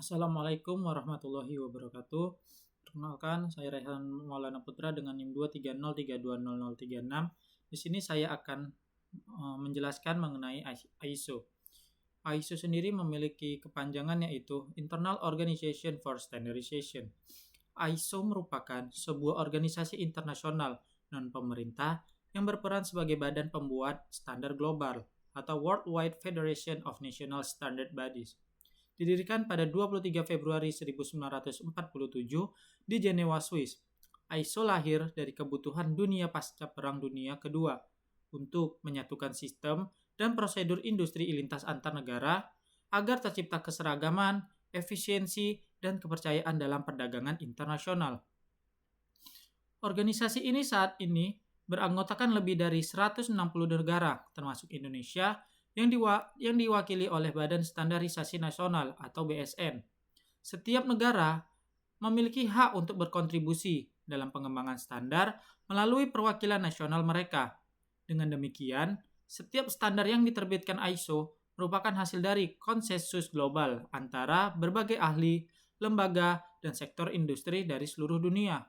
Assalamualaikum warahmatullahi wabarakatuh. Perkenalkan, saya Rehan Maulana Putra dengan NIM 230320036. Di sini saya akan menjelaskan mengenai ISO. ISO sendiri memiliki kepanjangan yaitu Internal Organization for Standardization. ISO merupakan sebuah organisasi internasional non-pemerintah yang berperan sebagai badan pembuat standar global atau Worldwide Federation of National Standard Bodies. Didirikan pada 23 Februari 1947 di Jenewa, Swiss. ISO lahir dari kebutuhan dunia pasca Perang Dunia Kedua untuk menyatukan sistem dan prosedur industri lintas antar negara agar tercipta keseragaman, efisiensi, dan kepercayaan dalam perdagangan internasional. Organisasi ini saat ini beranggotakan lebih dari 160 negara, termasuk Indonesia, yang diwakili oleh Badan Standarisasi Nasional atau BSN. Setiap negara memiliki hak untuk berkontribusi dalam pengembangan standar melalui perwakilan nasional mereka. Dengan demikian, setiap standar yang diterbitkan ISO merupakan hasil dari konsensus global antara berbagai ahli, lembaga, dan sektor industri dari seluruh dunia.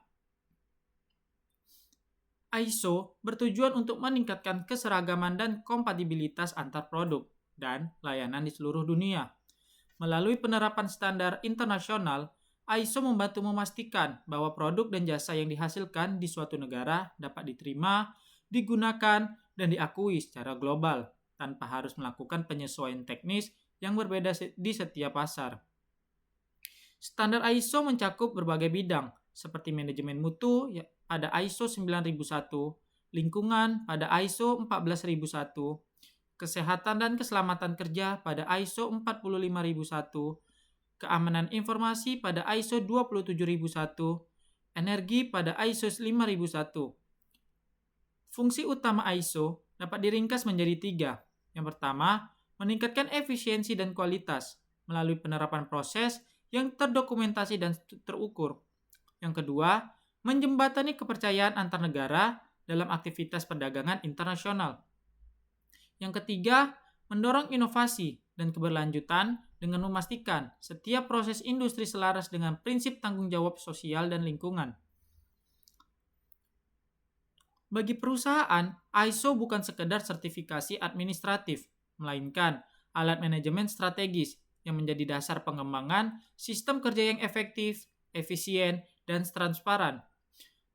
ISO bertujuan untuk meningkatkan keseragaman dan kompatibilitas antar produk dan layanan di seluruh dunia. Melalui penerapan standar internasional, ISO membantu memastikan bahwa produk dan jasa yang dihasilkan di suatu negara dapat diterima, digunakan, dan diakui secara global tanpa harus melakukan penyesuaian teknis yang berbeda di setiap pasar. Standar ISO mencakup berbagai bidang seperti manajemen mutu pada ISO 9001, lingkungan pada ISO 14001, kesehatan dan keselamatan kerja pada ISO 45001, keamanan informasi pada ISO 27001, energi pada ISO 5001. Fungsi utama ISO dapat diringkas menjadi 3. Yang pertama, meningkatkan efisiensi dan kualitas melalui penerapan proses yang terdokumentasi dan terukur. Yang kedua, menjembatani kepercayaan antar negara dalam aktivitas perdagangan internasional. Yang ketiga, mendorong inovasi dan keberlanjutan dengan memastikan setiap proses industri selaras dengan prinsip tanggung jawab sosial dan lingkungan. Bagi perusahaan, ISO bukan sekedar sertifikasi administratif, melainkan alat manajemen strategis yang menjadi dasar pengembangan sistem kerja yang efektif, efisien, dan transparan.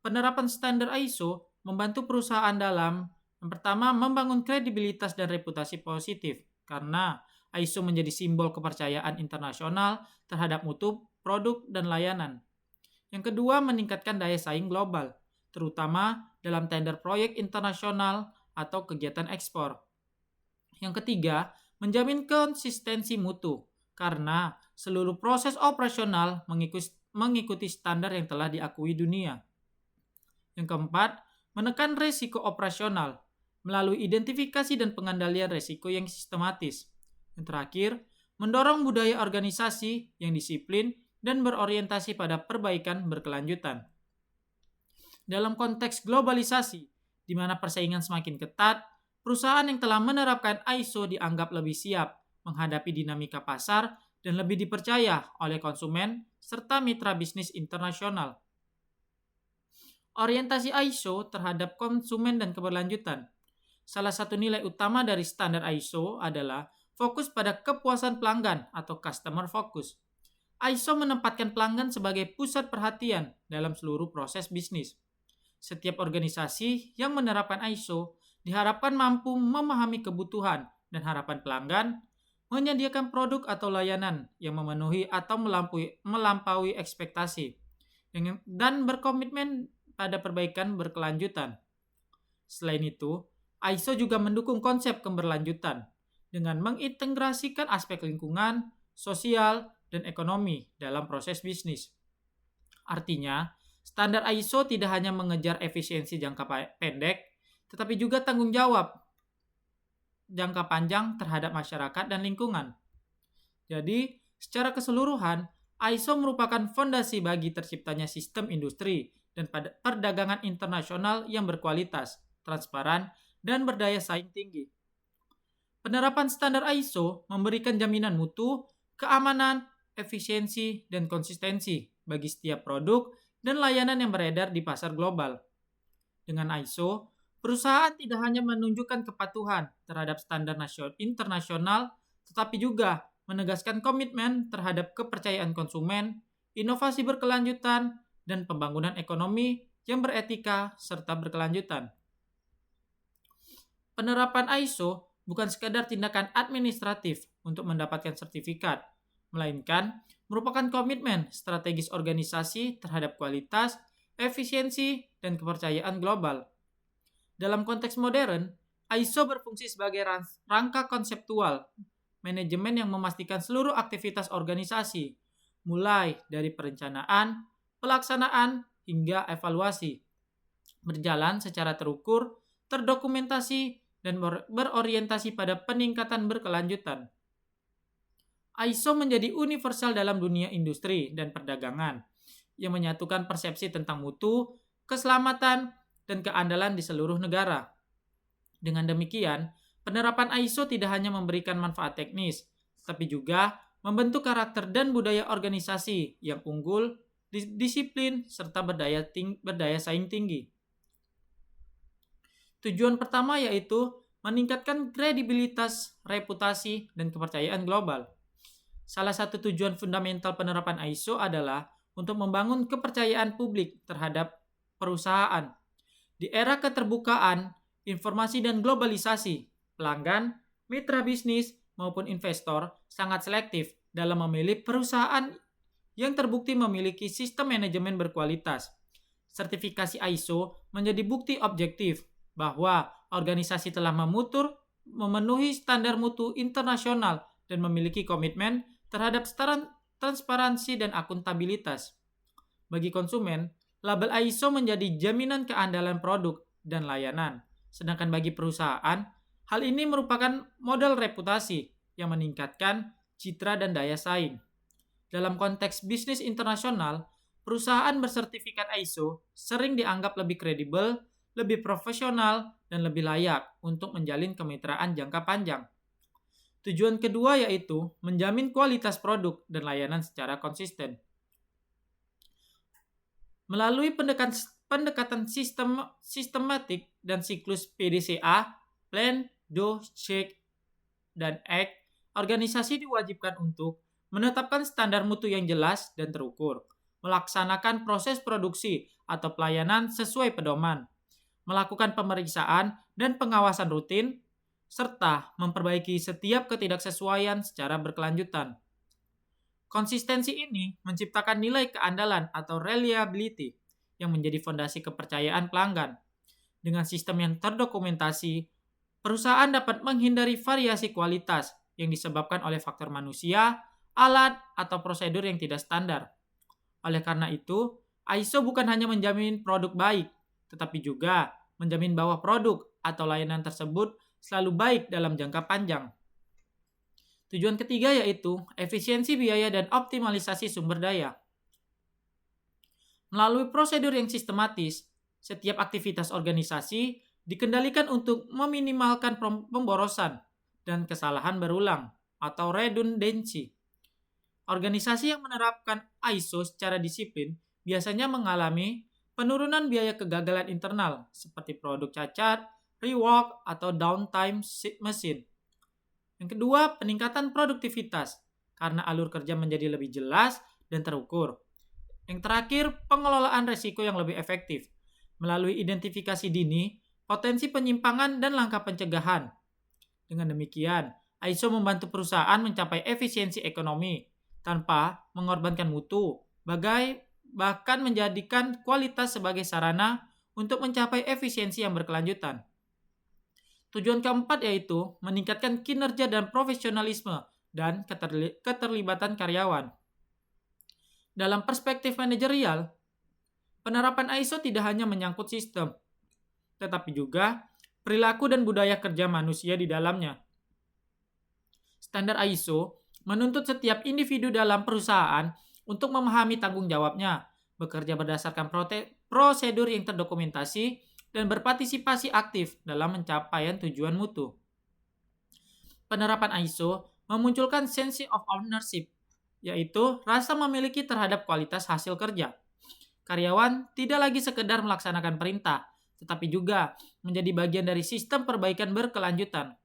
Penerapan standar ISO membantu perusahaan dalam, yang pertama, membangun kredibilitas dan reputasi positif, karena ISO menjadi simbol kepercayaan internasional terhadap mutu, produk, dan layanan. Yang kedua, meningkatkan daya saing global, terutama dalam tender proyek internasional atau kegiatan ekspor. Yang ketiga, menjamin konsistensi mutu, karena seluruh proses operasional mengikuti standar yang telah diakui dunia. Yang keempat, menekan risiko operasional melalui identifikasi dan pengendalian risiko yang sistematis. Yang terakhir, mendorong budaya organisasi yang disiplin dan berorientasi pada perbaikan berkelanjutan. Dalam konteks globalisasi, di mana persaingan semakin ketat, perusahaan yang telah menerapkan ISO dianggap lebih siap menghadapi dinamika pasar dan lebih dipercaya oleh konsumen serta mitra bisnis internasional. Orientasi ISO terhadap konsumen dan keberlanjutan. Salah satu nilai utama dari standar ISO adalah fokus pada kepuasan pelanggan atau customer focus. ISO menempatkan pelanggan sebagai pusat perhatian dalam seluruh proses bisnis. Setiap organisasi yang menerapkan ISO diharapkan mampu memahami kebutuhan dan harapan pelanggan, menyediakan produk atau layanan yang memenuhi atau melampaui ekspektasi, dan berkomitmen pada perbaikan berkelanjutan. Selain itu, ISO juga mendukung konsep keberlanjutan dengan mengintegrasikan aspek lingkungan, sosial, dan ekonomi dalam proses bisnis. Artinya, standar ISO tidak hanya mengejar efisiensi jangka pendek, tetapi juga tanggung jawab jangka panjang terhadap masyarakat dan lingkungan. Jadi, secara keseluruhan, ISO merupakan fondasi bagi terciptanya sistem industri dan perdagangan internasional yang berkualitas, transparan, dan berdaya saing tinggi. Penerapan standar ISO memberikan jaminan mutu, keamanan, efisiensi, dan konsistensi bagi setiap produk dan layanan yang beredar di pasar global. Dengan ISO, perusahaan tidak hanya menunjukkan kepatuhan terhadap standar internasional, tetapi juga menegaskan komitmen terhadap kepercayaan konsumen, inovasi berkelanjutan, dan pembangunan ekonomi yang beretika serta berkelanjutan. Penerapan ISO bukan sekadar tindakan administratif untuk mendapatkan sertifikat, melainkan merupakan komitmen strategis organisasi terhadap kualitas, efisiensi, dan kepercayaan global. Dalam konteks modern, ISO berfungsi sebagai rangka konseptual manajemen yang memastikan seluruh aktivitas organisasi, mulai dari perencanaan, pelaksanaan, hingga evaluasi, berjalan secara terukur, terdokumentasi, dan berorientasi pada peningkatan berkelanjutan. ISO menjadi universal dalam dunia industri dan perdagangan, yang menyatukan persepsi tentang mutu, keselamatan, dan keandalan di seluruh negara. Dengan demikian, penerapan ISO tidak hanya memberikan manfaat teknis, tapi juga membentuk karakter dan budaya organisasi yang unggul, disiplin, serta berdaya saing tinggi. Tujuan pertama yaitu meningkatkan kredibilitas, reputasi, dan kepercayaan global. Salah satu tujuan fundamental penerapan ISO adalah untuk membangun kepercayaan publik terhadap perusahaan. Di era keterbukaan, informasi dan globalisasi, pelanggan, mitra bisnis, maupun investor sangat selektif dalam memilih perusahaan yang terbukti memiliki sistem manajemen berkualitas. Sertifikasi ISO menjadi bukti objektif bahwa organisasi telah memenuhi standar mutu internasional dan memiliki komitmen terhadap transparansi dan akuntabilitas. Bagi konsumen, label ISO menjadi jaminan keandalan produk dan layanan. Sedangkan bagi perusahaan, hal ini merupakan modal reputasi yang meningkatkan citra dan daya saing. Dalam konteks bisnis internasional, perusahaan bersertifikat ISO sering dianggap lebih kredibel, lebih profesional, dan lebih layak untuk menjalin kemitraan jangka panjang. Tujuan kedua yaitu menjamin kualitas produk dan layanan secara konsisten. Melalui pendekatan sistematik dan siklus PDCA, Plan, Do, Check, dan Act, organisasi diwajibkan untuk menetapkan standar mutu yang jelas dan terukur, melaksanakan proses produksi atau pelayanan sesuai pedoman, melakukan pemeriksaan dan pengawasan rutin, serta memperbaiki setiap ketidaksesuaian secara berkelanjutan. Konsistensi ini menciptakan nilai keandalan atau reliability yang menjadi fondasi kepercayaan pelanggan. Dengan sistem yang terdokumentasi, perusahaan dapat menghindari variasi kualitas yang disebabkan oleh faktor manusia, alat, atau prosedur yang tidak standar. Oleh karena itu, ISO bukan hanya menjamin produk baik, tetapi juga menjamin bahwa produk atau layanan tersebut selalu baik dalam jangka panjang. Tujuan ketiga yaitu efisiensi biaya dan optimalisasi sumber daya. Melalui prosedur yang sistematis, setiap aktivitas organisasi dikendalikan untuk meminimalkan pemborosan dan kesalahan berulang atau redundancy. Organisasi yang menerapkan ISO secara disiplin biasanya mengalami penurunan biaya kegagalan internal seperti produk cacat, rework, atau downtime mesin. Yang kedua, peningkatan produktivitas karena alur kerja menjadi lebih jelas dan terukur. Yang terakhir, pengelolaan resiko yang lebih efektif melalui identifikasi dini, potensi penyimpangan, dan langkah pencegahan. Dengan demikian, ISO membantu perusahaan mencapai efisiensi ekonomi tanpa mengorbankan mutu, bahkan menjadikan kualitas sebagai sarana untuk mencapai efisiensi yang berkelanjutan. Tujuan keempat yaitu meningkatkan kinerja dan profesionalisme dan keterlibatan karyawan. Dalam perspektif manajerial, penerapan ISO tidak hanya menyangkut sistem, tetapi juga perilaku dan budaya kerja manusia di dalamnya. Standar ISO menuntut setiap individu dalam perusahaan untuk memahami tanggung jawabnya, bekerja berdasarkan prosedur yang terdokumentasi, dan berpartisipasi aktif dalam pencapaian tujuan mutu. Penerapan ISO memunculkan sense of ownership yaitu rasa memiliki terhadap kualitas hasil kerja. Karyawan tidak lagi sekedar melaksanakan perintah, tetapi juga menjadi bagian dari sistem perbaikan berkelanjutan.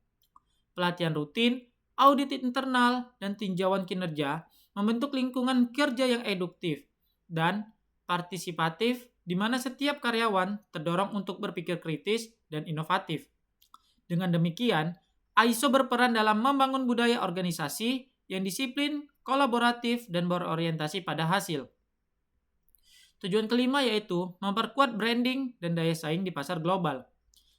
Pelatihan rutin, audit internal, dan tinjauan kinerja membentuk lingkungan kerja yang eduktif dan partisipatif di mana setiap karyawan terdorong untuk berpikir kritis dan inovatif. Dengan demikian, ISO berperan dalam membangun budaya organisasi yang disiplin, kolaboratif, dan berorientasi pada hasil. Tujuan kelima yaitu memperkuat branding dan daya saing di pasar global.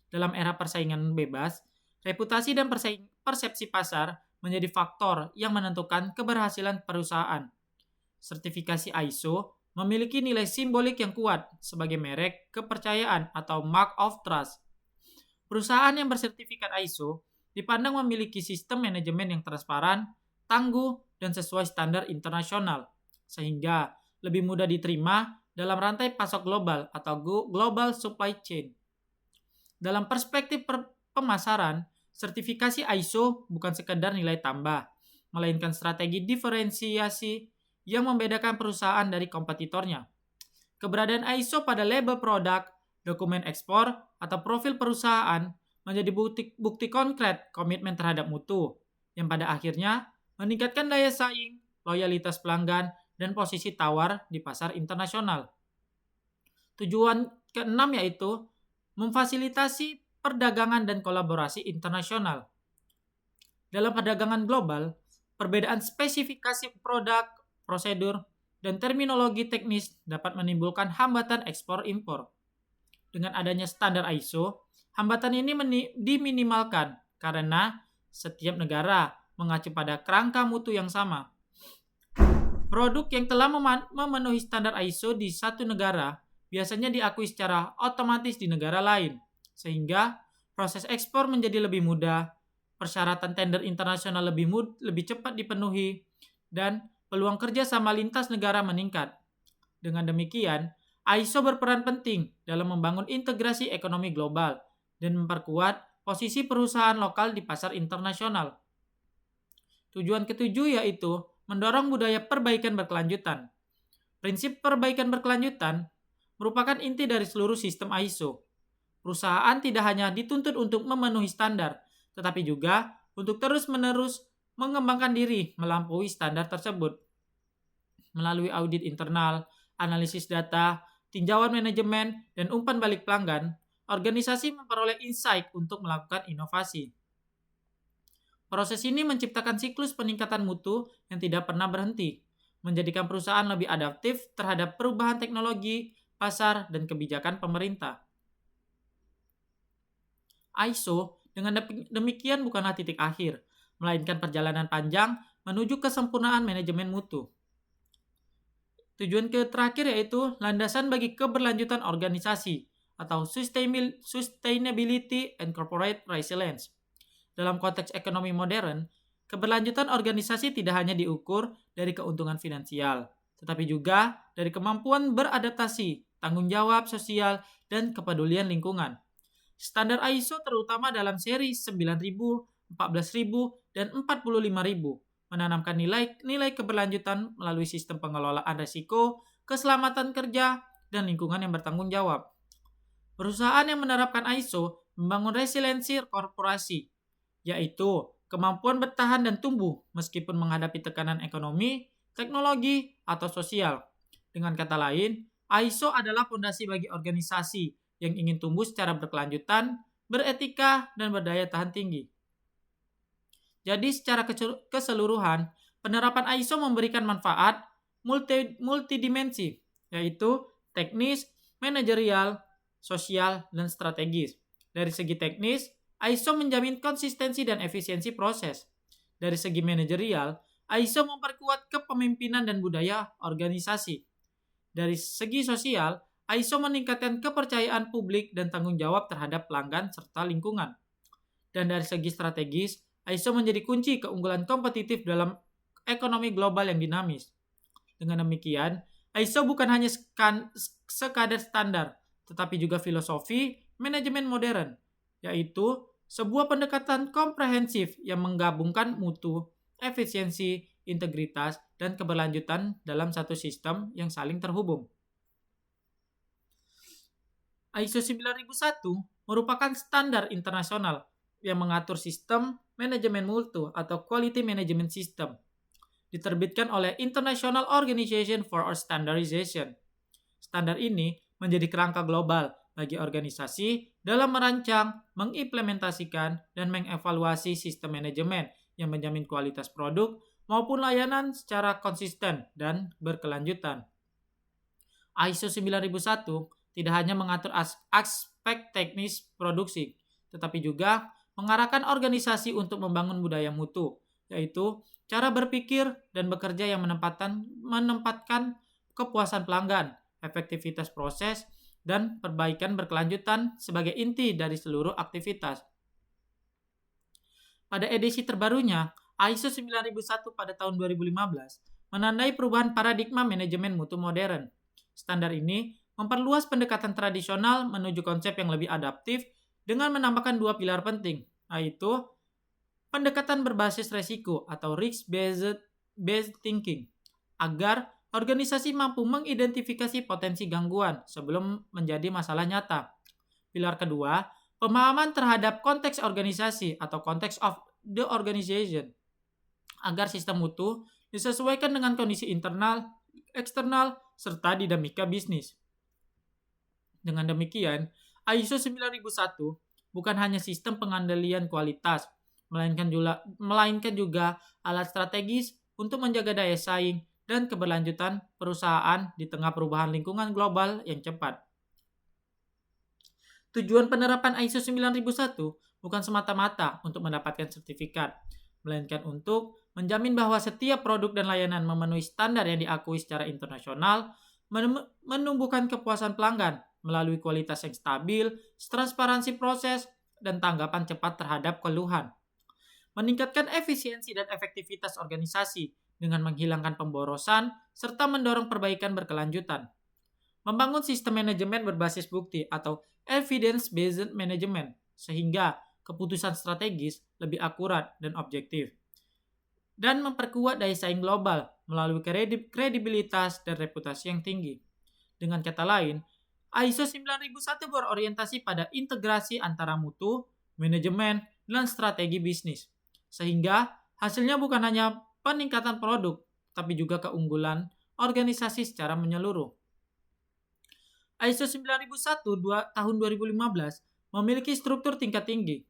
Dalam era persaingan bebas, reputasi dan persepsi pasar menjadi faktor yang menentukan keberhasilan perusahaan. Sertifikasi ISO memiliki nilai simbolik yang kuat sebagai merek kepercayaan atau mark of trust. Perusahaan yang bersertifikat ISO dipandang memiliki sistem manajemen yang transparan, tangguh, dan sesuai standar internasional, sehingga lebih mudah diterima dalam rantai pasok global atau global supply chain. Dalam perspektif pemasaran, sertifikasi ISO bukan sekedar nilai tambah, melainkan strategi diferensiasi yang membedakan perusahaan dari kompetitornya. Keberadaan ISO pada label produk, dokumen ekspor, atau profil perusahaan menjadi bukti konkret komitmen terhadap mutu, yang pada akhirnya meningkatkan daya saing, loyalitas pelanggan, dan posisi tawar di pasar internasional. Tujuan keenam yaitu memfasilitasi perdagangan dan kolaborasi internasional. Dalam perdagangan global, perbedaan spesifikasi produk, prosedur, dan terminologi teknis dapat menimbulkan hambatan ekspor-impor. Dengan adanya standar ISO, hambatan ini diminimalkan karena setiap negara mengacu pada kerangka mutu yang sama. Produk yang telah memenuhi standar ISO di satu negara biasanya diakui secara otomatis di negara lain, sehingga proses ekspor menjadi lebih mudah, persyaratan tender internasional lebih cepat dipenuhi, dan peluang kerja sama lintas negara meningkat. Dengan demikian, ISO berperan penting dalam membangun integrasi ekonomi global dan memperkuat posisi perusahaan lokal di pasar internasional. Tujuan ketujuh yaitu mendorong budaya perbaikan berkelanjutan. Prinsip perbaikan berkelanjutan merupakan inti dari seluruh sistem ISO. Perusahaan tidak hanya dituntut untuk memenuhi standar, tetapi juga untuk terus-menerus mengembangkan diri melampaui standar tersebut. Melalui audit internal, analisis data, tinjauan manajemen, dan umpan balik pelanggan, organisasi memperoleh insight untuk melakukan inovasi. Proses ini menciptakan siklus peningkatan mutu yang tidak pernah berhenti, menjadikan perusahaan lebih adaptif terhadap perubahan teknologi, pasar, dan kebijakan pemerintah. ISO dengan demikian bukanlah titik akhir, melainkan perjalanan panjang menuju kesempurnaan manajemen mutu. Tujuan terakhir yaitu landasan bagi keberlanjutan organisasi atau sustainability and corporate resilience. Dalam konteks ekonomi modern, keberlanjutan organisasi tidak hanya diukur dari keuntungan finansial, tetapi juga dari kemampuan beradaptasi, tanggung jawab sosial, dan kepedulian lingkungan. Standar ISO terutama dalam seri 9000, 14000, dan 45000 menanamkan nilai keberlanjutan melalui sistem pengelolaan risiko, keselamatan kerja, dan lingkungan yang bertanggung jawab. Perusahaan yang menerapkan ISO membangun resiliensi korporasi, yaitu kemampuan bertahan dan tumbuh meskipun menghadapi tekanan ekonomi, teknologi, atau sosial. Dengan kata lain, ISO adalah fondasi bagi organisasi yang ingin tumbuh secara berkelanjutan, beretika, dan berdaya tahan tinggi. Jadi secara keseluruhan, penerapan ISO memberikan manfaat multidimensi, yaitu teknis, manajerial, sosial, dan strategis. Dari segi teknis, ISO menjamin konsistensi dan efisiensi proses. Dari segi manajerial, ISO memperkuat kepemimpinan dan budaya organisasi. Dari segi sosial, ISO meningkatkan kepercayaan publik dan tanggung jawab terhadap pelanggan serta lingkungan. Dan dari segi strategis, ISO menjadi kunci keunggulan kompetitif dalam ekonomi global yang dinamis. Dengan demikian, ISO bukan hanya sekadar standar, tetapi juga filosofi manajemen modern, yaitu sebuah pendekatan komprehensif yang menggabungkan mutu, efisiensi, integritas, dan keberlanjutan dalam satu sistem yang saling terhubung. ISO 9001 merupakan standar internasional yang mengatur sistem manajemen mutu atau Quality Management System. Diterbitkan oleh International Organization for Standardization. Standar ini menjadi kerangka global bagi organisasi dalam merancang, mengimplementasikan, dan mengevaluasi sistem manajemen yang menjamin kualitas produk maupun layanan secara konsisten dan berkelanjutan. ISO 9001 tidak hanya mengatur aspek teknis produksi, tetapi juga mengarahkan organisasi untuk membangun budaya mutu, yaitu cara berpikir dan bekerja yang menempatkan kepuasan pelanggan, efektivitas proses, dan perbaikan berkelanjutan sebagai inti dari seluruh aktivitas. Pada edisi terbarunya, ISO 9001 pada tahun 2015 menandai perubahan paradigma manajemen mutu modern. Standar ini memperluas pendekatan tradisional menuju konsep yang lebih adaptif dengan menambahkan dua pilar penting, yaitu pendekatan berbasis resiko atau risk-based thinking, agar organisasi mampu mengidentifikasi potensi gangguan sebelum menjadi masalah nyata. Pilar kedua, pemahaman terhadap konteks organisasi atau konteks of the organization, agar sistem mutu disesuaikan dengan kondisi internal, eksternal, serta dinamika bisnis. Dengan demikian, ISO 9001 bukan hanya sistem pengendalian kualitas, melainkan juga alat strategis untuk menjaga daya saing dan keberlanjutan perusahaan di tengah perubahan lingkungan global yang cepat. Tujuan penerapan ISO 9001 bukan semata-mata untuk mendapatkan sertifikat, melainkan untuk menjamin bahwa setiap produk dan layanan memenuhi standar yang diakui secara internasional, menumbuhkan kepuasan pelanggan melalui kualitas yang stabil, transparansi proses, dan tanggapan cepat terhadap keluhan. Meningkatkan efisiensi dan efektivitas organisasi dengan menghilangkan pemborosan, serta mendorong perbaikan berkelanjutan. Membangun sistem manajemen berbasis bukti atau evidence-based management, sehingga keputusan strategis lebih akurat dan objektif. Dan memperkuat daya saing global melalui kredibilitas dan reputasi yang tinggi. Dengan kata lain, ISO 9001 berorientasi pada integrasi antara mutu, manajemen, dan strategi bisnis. Sehingga hasilnya bukan hanya peningkatan produk, tapi juga keunggulan organisasi secara menyeluruh. ISO 9001 tahun 2015 memiliki struktur tingkat tinggi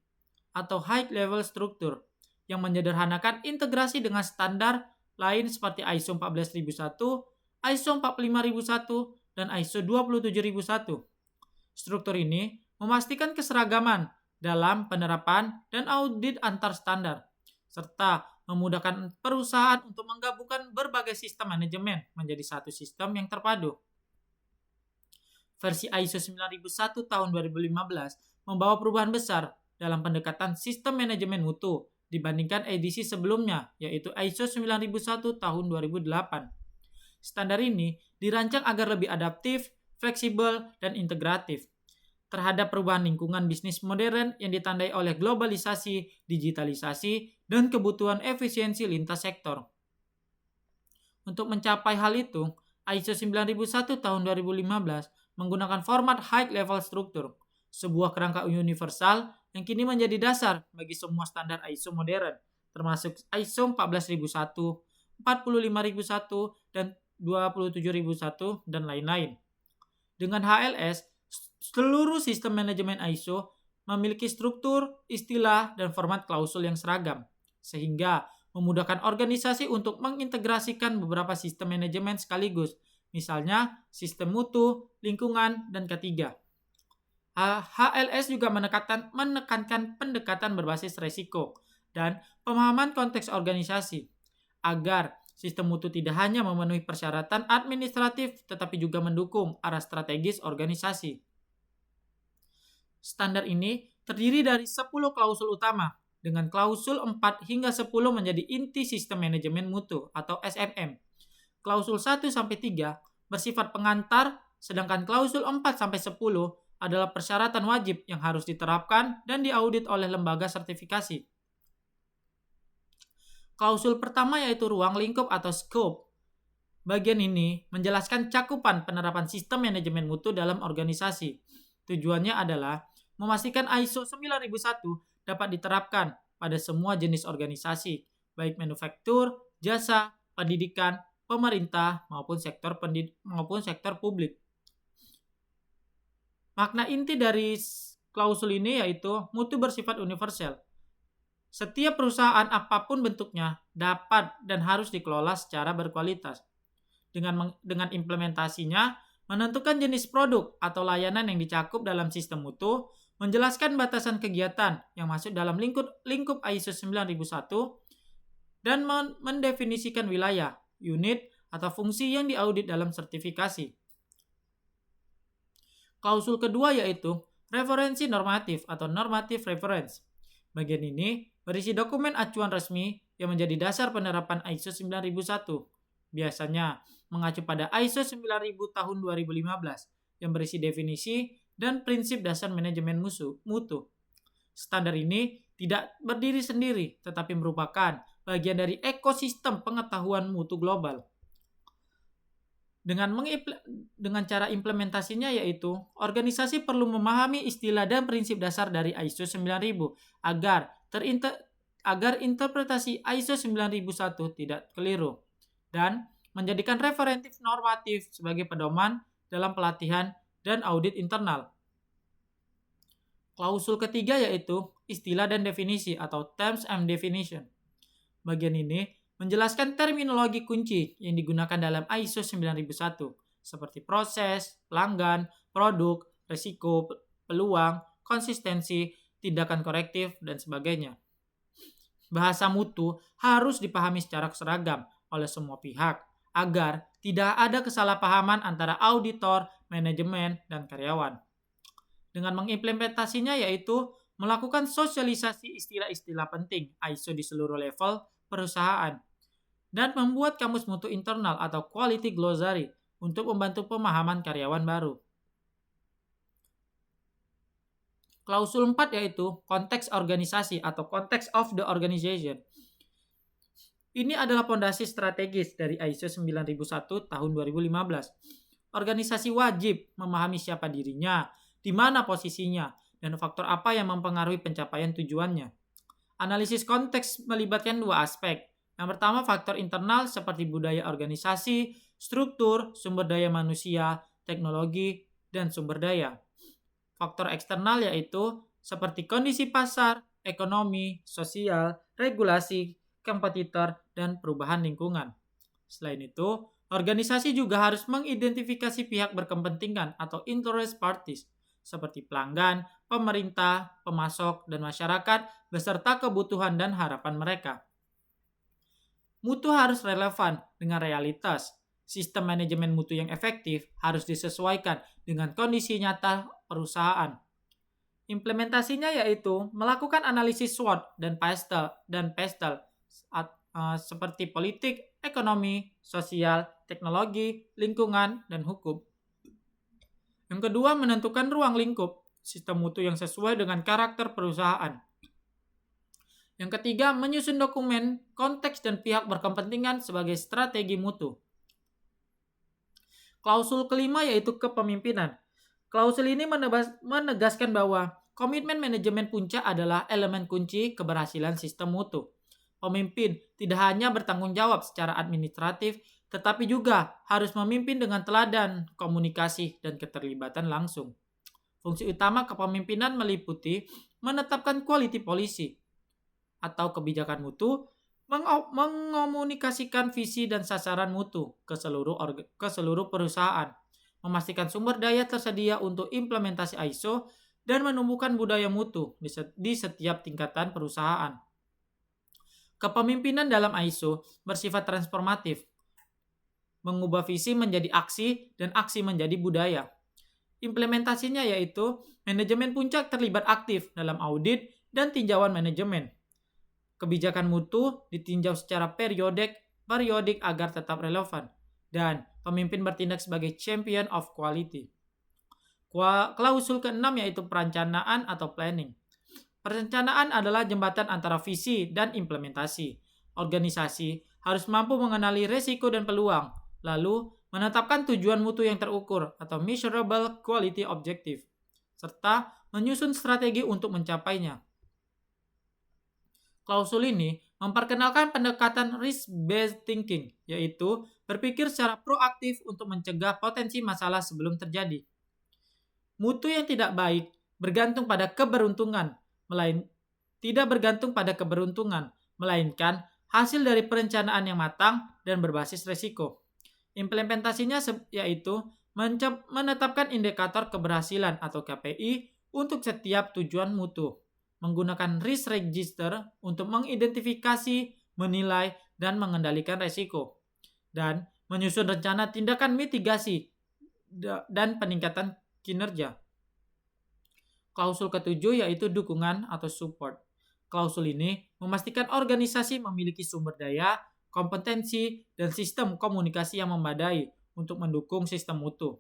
atau high level struktur yang menyederhanakan integrasi dengan standar lain seperti ISO 14001, ISO 45001, dan ISO 27001. Struktur ini memastikan keseragaman dalam penerapan dan audit antar standar, serta memudahkan perusahaan untuk menggabungkan berbagai sistem manajemen menjadi satu sistem yang terpadu. Versi ISO 9001 tahun 2015 membawa perubahan besar dalam pendekatan sistem manajemen mutu dibandingkan edisi sebelumnya, yaitu ISO 9001 tahun 2008. Standar ini dirancang agar lebih adaptif, fleksibel, dan integratif terhadap perubahan lingkungan bisnis modern yang ditandai oleh globalisasi, digitalisasi, dan kebutuhan efisiensi lintas sektor. Untuk mencapai hal itu, ISO 9001 tahun 2015 menggunakan format high level structure, sebuah kerangka universal yang kini menjadi dasar bagi semua standar ISO modern, termasuk ISO 14001, 45001, dan 27001, dan lain-lain. Dengan HLS, seluruh sistem manajemen ISO memiliki struktur, istilah, dan format klausul yang seragam, sehingga memudahkan organisasi untuk mengintegrasikan beberapa sistem manajemen sekaligus, misalnya sistem mutu, lingkungan, dan ketiga. HLS juga menekankan pendekatan berbasis resiko dan pemahaman konteks organisasi, agar sistem mutu tidak hanya memenuhi persyaratan administratif, tetapi juga mendukung arah strategis organisasi. Standar ini terdiri dari 10 klausul utama, dengan klausul 4 hingga 10 menjadi inti sistem manajemen mutu atau SMM. Klausul 1-3 bersifat pengantar, sedangkan klausul 4-10 adalah persyaratan wajib yang harus diterapkan dan diaudit oleh lembaga sertifikasi. Klausul pertama yaitu ruang lingkup atau scope. Bagian ini menjelaskan cakupan penerapan sistem manajemen mutu dalam organisasi. Tujuannya adalah memastikan ISO 9001 dapat diterapkan pada semua jenis organisasi, baik manufaktur, jasa, pendidikan, pemerintah maupun sektor publik. Makna inti dari klausul ini yaitu mutu bersifat universal. Setiap perusahaan apapun bentuknya dapat dan harus dikelola secara berkualitas. Dengan implementasinya, menentukan jenis produk atau layanan yang dicakup dalam sistem mutu, menjelaskan batasan kegiatan yang masuk dalam lingkup ISO 9001, dan mendefinisikan wilayah, unit, atau fungsi yang diaudit dalam sertifikasi. Klausul kedua yaitu referensi normatif atau normative reference. Bagian ini berisi dokumen acuan resmi yang menjadi dasar penerapan ISO 9001. Biasanya mengacu pada ISO 9000 tahun 2015 yang berisi definisi dan prinsip dasar manajemen mutu. Standar ini tidak berdiri sendiri tetapi merupakan bagian dari ekosistem pengetahuan mutu global. Dengan cara implementasinya yaitu organisasi perlu memahami istilah dan prinsip dasar dari ISO 9000 agar interpretasi ISO 9001 tidak keliru dan menjadikan referentif normatif sebagai pedoman dalam pelatihan dan audit internal. Klausul ketiga yaitu istilah dan definisi atau terms and definition. Bagian ini menjelaskan terminologi kunci yang digunakan dalam ISO 9001 seperti proses, pelanggan, produk, risiko, peluang, konsistensi, tindakan korektif, dan sebagainya. Bahasa mutu harus dipahami secara seragam oleh semua pihak agar tidak ada kesalahpahaman antara auditor, manajemen, dan karyawan. Dengan mengimplementasinya yaitu melakukan sosialisasi istilah-istilah penting ISO di seluruh level perusahaan dan membuat kamus mutu internal atau quality glossary untuk membantu pemahaman karyawan baru. Klausul 4 yaitu konteks organisasi atau context of the organization. Ini adalah fondasi strategis dari ISO 9001 tahun 2015. Organisasi wajib memahami siapa dirinya, di mana posisinya, dan faktor apa yang mempengaruhi pencapaian tujuannya. Analisis konteks melibatkan dua aspek. Yang pertama, faktor internal seperti budaya organisasi, struktur, sumber daya manusia, teknologi, dan sumber daya. Faktor eksternal yaitu seperti kondisi pasar, ekonomi, sosial, regulasi, kompetitor, dan perubahan lingkungan. Selain itu, organisasi juga harus mengidentifikasi pihak berkepentingan atau interest parties seperti pelanggan, pemerintah, pemasok, dan masyarakat beserta kebutuhan dan harapan mereka. Mutu harus relevan dengan realitas. Sistem manajemen mutu yang efektif harus disesuaikan dengan kondisi nyata perusahaan. Implementasinya yaitu melakukan analisis SWOT dan PESTEL seperti politik, ekonomi, sosial, teknologi, lingkungan, dan hukum. Yang kedua, menentukan ruang lingkup sistem mutu yang sesuai dengan karakter perusahaan. Yang ketiga, menyusun dokumen, konteks, dan pihak berkepentingan sebagai strategi mutu. Klausul kelima yaitu kepemimpinan. Klausul ini menegaskan bahwa komitmen manajemen puncak adalah elemen kunci keberhasilan sistem mutu. Pemimpin tidak hanya bertanggung jawab secara administratif, tetapi juga harus memimpin dengan teladan, komunikasi, dan keterlibatan langsung. Fungsi utama kepemimpinan meliputi menetapkan quality policy atau kebijakan mutu, mengomunikasikan visi dan sasaran mutu ke seluruh perusahaan, memastikan sumber daya tersedia untuk implementasi ISO, dan menumbuhkan budaya mutu di setiap tingkatan perusahaan. Kepemimpinan dalam ISO bersifat transformatif, mengubah visi menjadi aksi dan aksi menjadi budaya. Implementasinya yaitu manajemen puncak terlibat aktif dalam audit dan tinjauan manajemen. Kebijakan mutu ditinjau secara periodik agar tetap relevan, dan pemimpin bertindak sebagai champion of quality. Klausul ke-6 yaitu perencanaan atau planning. Perencanaan adalah jembatan antara visi dan implementasi. Organisasi harus mampu mengenali risiko dan peluang, lalu menetapkan tujuan mutu yang terukur atau measurable quality objective, serta menyusun strategi untuk mencapainya. Klausul ini memperkenalkan pendekatan risk-based thinking, yaitu berpikir secara proaktif untuk mencegah potensi masalah sebelum terjadi. Mutu yang tidak baik bergantung pada keberuntungan, tidak bergantung pada keberuntungan, melainkan hasil dari perencanaan yang matang dan berbasis resiko. Implementasinya yaitu menetapkan indikator keberhasilan atau KPI untuk setiap tujuan mutu, menggunakan risk register untuk mengidentifikasi, menilai, dan mengendalikan resiko, dan menyusun rencana tindakan mitigasi dan peningkatan kinerja. Klausul ketujuh yaitu dukungan atau support. Klausul ini memastikan organisasi memiliki sumber daya, kompetensi, dan sistem komunikasi yang memadai untuk mendukung sistem mutu.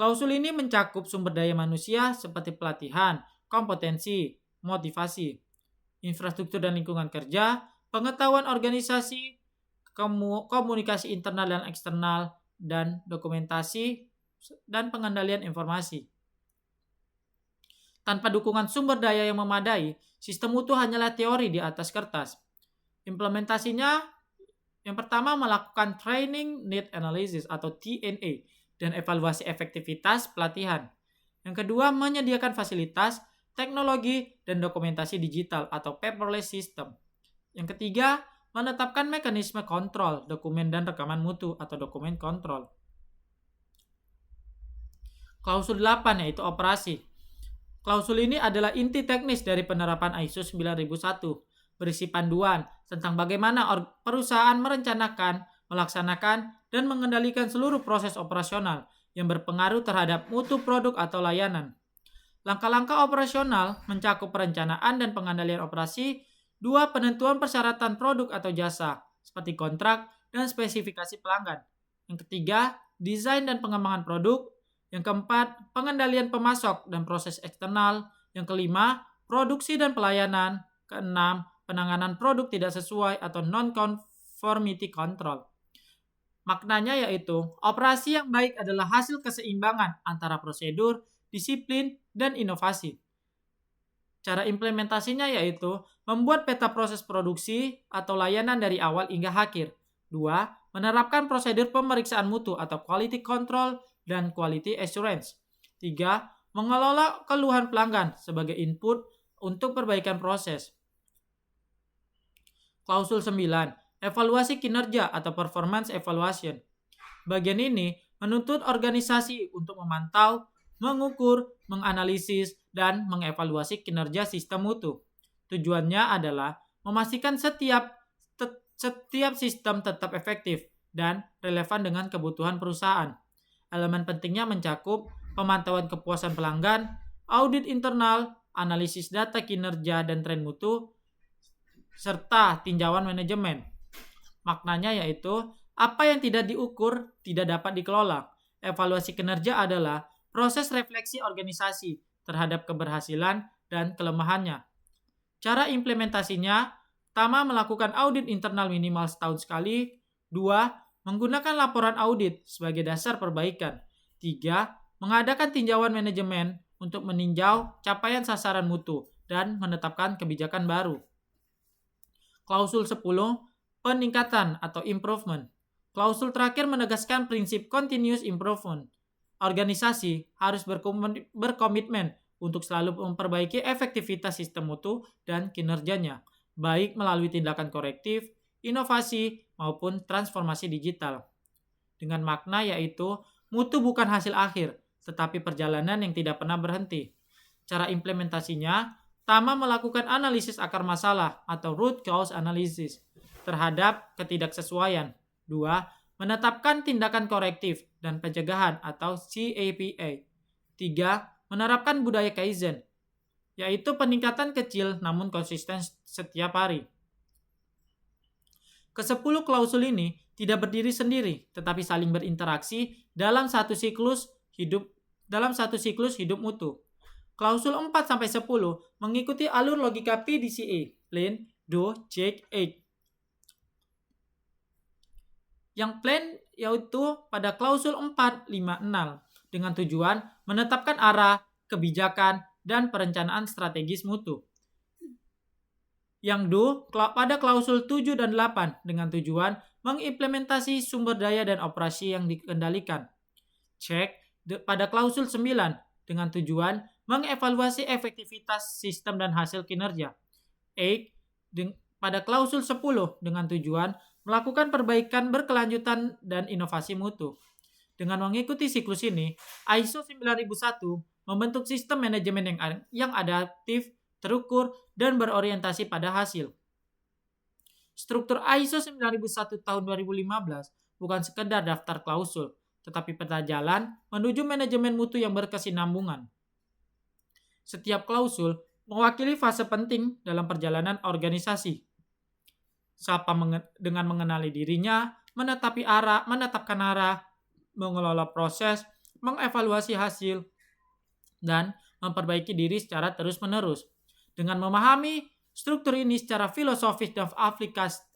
Klausul ini mencakup sumber daya manusia seperti pelatihan, kompetensi, motivasi, infrastruktur dan lingkungan kerja, pengetahuan organisasi, komunikasi internal dan eksternal, dan dokumentasi dan pengendalian informasi. Tanpa dukungan sumber daya yang memadai, sistem mutu hanyalah teori di atas kertas. Implementasinya, yang pertama melakukan Training Need Analysis atau TNA dan evaluasi efektivitas pelatihan. Yang kedua, menyediakan fasilitas, teknologi, dan dokumentasi digital atau paperless system. Yang ketiga, menetapkan mekanisme kontrol, dokumen dan rekaman mutu atau dokumen kontrol. Klausul 8 yaitu operasi. Klausul ini adalah inti teknis dari penerapan ISO 9001, berisi panduan tentang bagaimana perusahaan merencanakan, melaksanakan, dan mengendalikan seluruh proses operasional yang berpengaruh terhadap mutu produk atau layanan. Langkah-langkah operasional mencakup perencanaan dan pengendalian operasi, 2. Penentuan persyaratan produk atau jasa, seperti kontrak dan spesifikasi pelanggan. Yang ketiga, desain dan pengembangan produk. Yang keempat, pengendalian pemasok dan proses eksternal. Yang kelima, produksi dan pelayanan. Keenam, penanganan produk tidak sesuai atau non-conformity control. Maknanya yaitu, operasi yang baik adalah hasil keseimbangan antara prosedur, disiplin, dan inovasi. Cara implementasinya yaitu membuat peta proses produksi atau layanan dari awal hingga akhir. 2. Menerapkan prosedur pemeriksaan mutu atau quality control dan quality assurance. 3. Mengelola keluhan pelanggan sebagai input untuk perbaikan proses. Klausul 9. Evaluasi kinerja atau performance evaluation. Bagian ini menuntut organisasi untuk memantau, mengukur, menganalisis, dan mengevaluasi kinerja sistem mutu. Tujuannya adalah memastikan setiap sistem tetap efektif dan relevan dengan kebutuhan perusahaan. Elemen pentingnya mencakup pemantauan kepuasan pelanggan, audit internal, analisis data kinerja dan tren mutu, serta tinjauan manajemen. Maknanya yaitu, apa yang tidak diukur tidak dapat dikelola. Evaluasi kinerja adalah proses refleksi organisasi terhadap keberhasilan dan kelemahannya. Cara implementasinya, pertama melakukan audit internal minimal setahun sekali. 2. Menggunakan laporan audit sebagai dasar perbaikan. 3. Mengadakan tinjauan manajemen untuk meninjau capaian sasaran mutu dan menetapkan kebijakan baru. Klausul 10. Peningkatan atau improvement. Klausul terakhir menegaskan prinsip continuous improvement. Organisasi harus berkomitmen untuk selalu memperbaiki efektivitas sistem mutu dan kinerjanya, baik melalui tindakan korektif, inovasi, maupun transformasi digital. Dengan makna yaitu, mutu bukan hasil akhir, tetapi perjalanan yang tidak pernah berhenti. Cara implementasinya, pertama melakukan analisis akar masalah atau root cause analysis terhadap ketidaksesuaian. 2. Menetapkan tindakan korektif dan pencegahan atau CAPA. 3. Menerapkan budaya Kaizen, yaitu peningkatan kecil namun konsisten setiap hari. Ke-10 klausul ini tidak berdiri sendiri, tetapi saling berinteraksi dalam satu siklus hidup mutu. Klausul 4-10 mengikuti alur logika PDCA, Plan, Do, Check, Act. Yang plan yaitu pada klausul 456 dengan tujuan menetapkan arah, kebijakan, dan perencanaan strategis mutu. Yang do pada klausul 7 dan 8 dengan tujuan mengimplementasi sumber daya dan operasi yang dikendalikan. Cek pada klausul 9 dengan tujuan mengevaluasi efektivitas sistem dan hasil kinerja. 8 pada klausul 10 dengan tujuan melakukan perbaikan berkelanjutan dan inovasi mutu. Dengan mengikuti siklus ini, ISO 9001 membentuk sistem manajemen yang adaptif, terukur, dan berorientasi pada hasil. Struktur ISO 9001 tahun 2015 bukan sekedar daftar klausul, tetapi peta jalan menuju manajemen mutu yang berkesinambungan. Setiap klausul mewakili fase penting dalam perjalanan organisasi. Dengan mengenali dirinya, menetapkan arah, mengelola proses, mengevaluasi hasil, dan memperbaiki diri secara terus-menerus. Dengan memahami struktur ini secara filosofis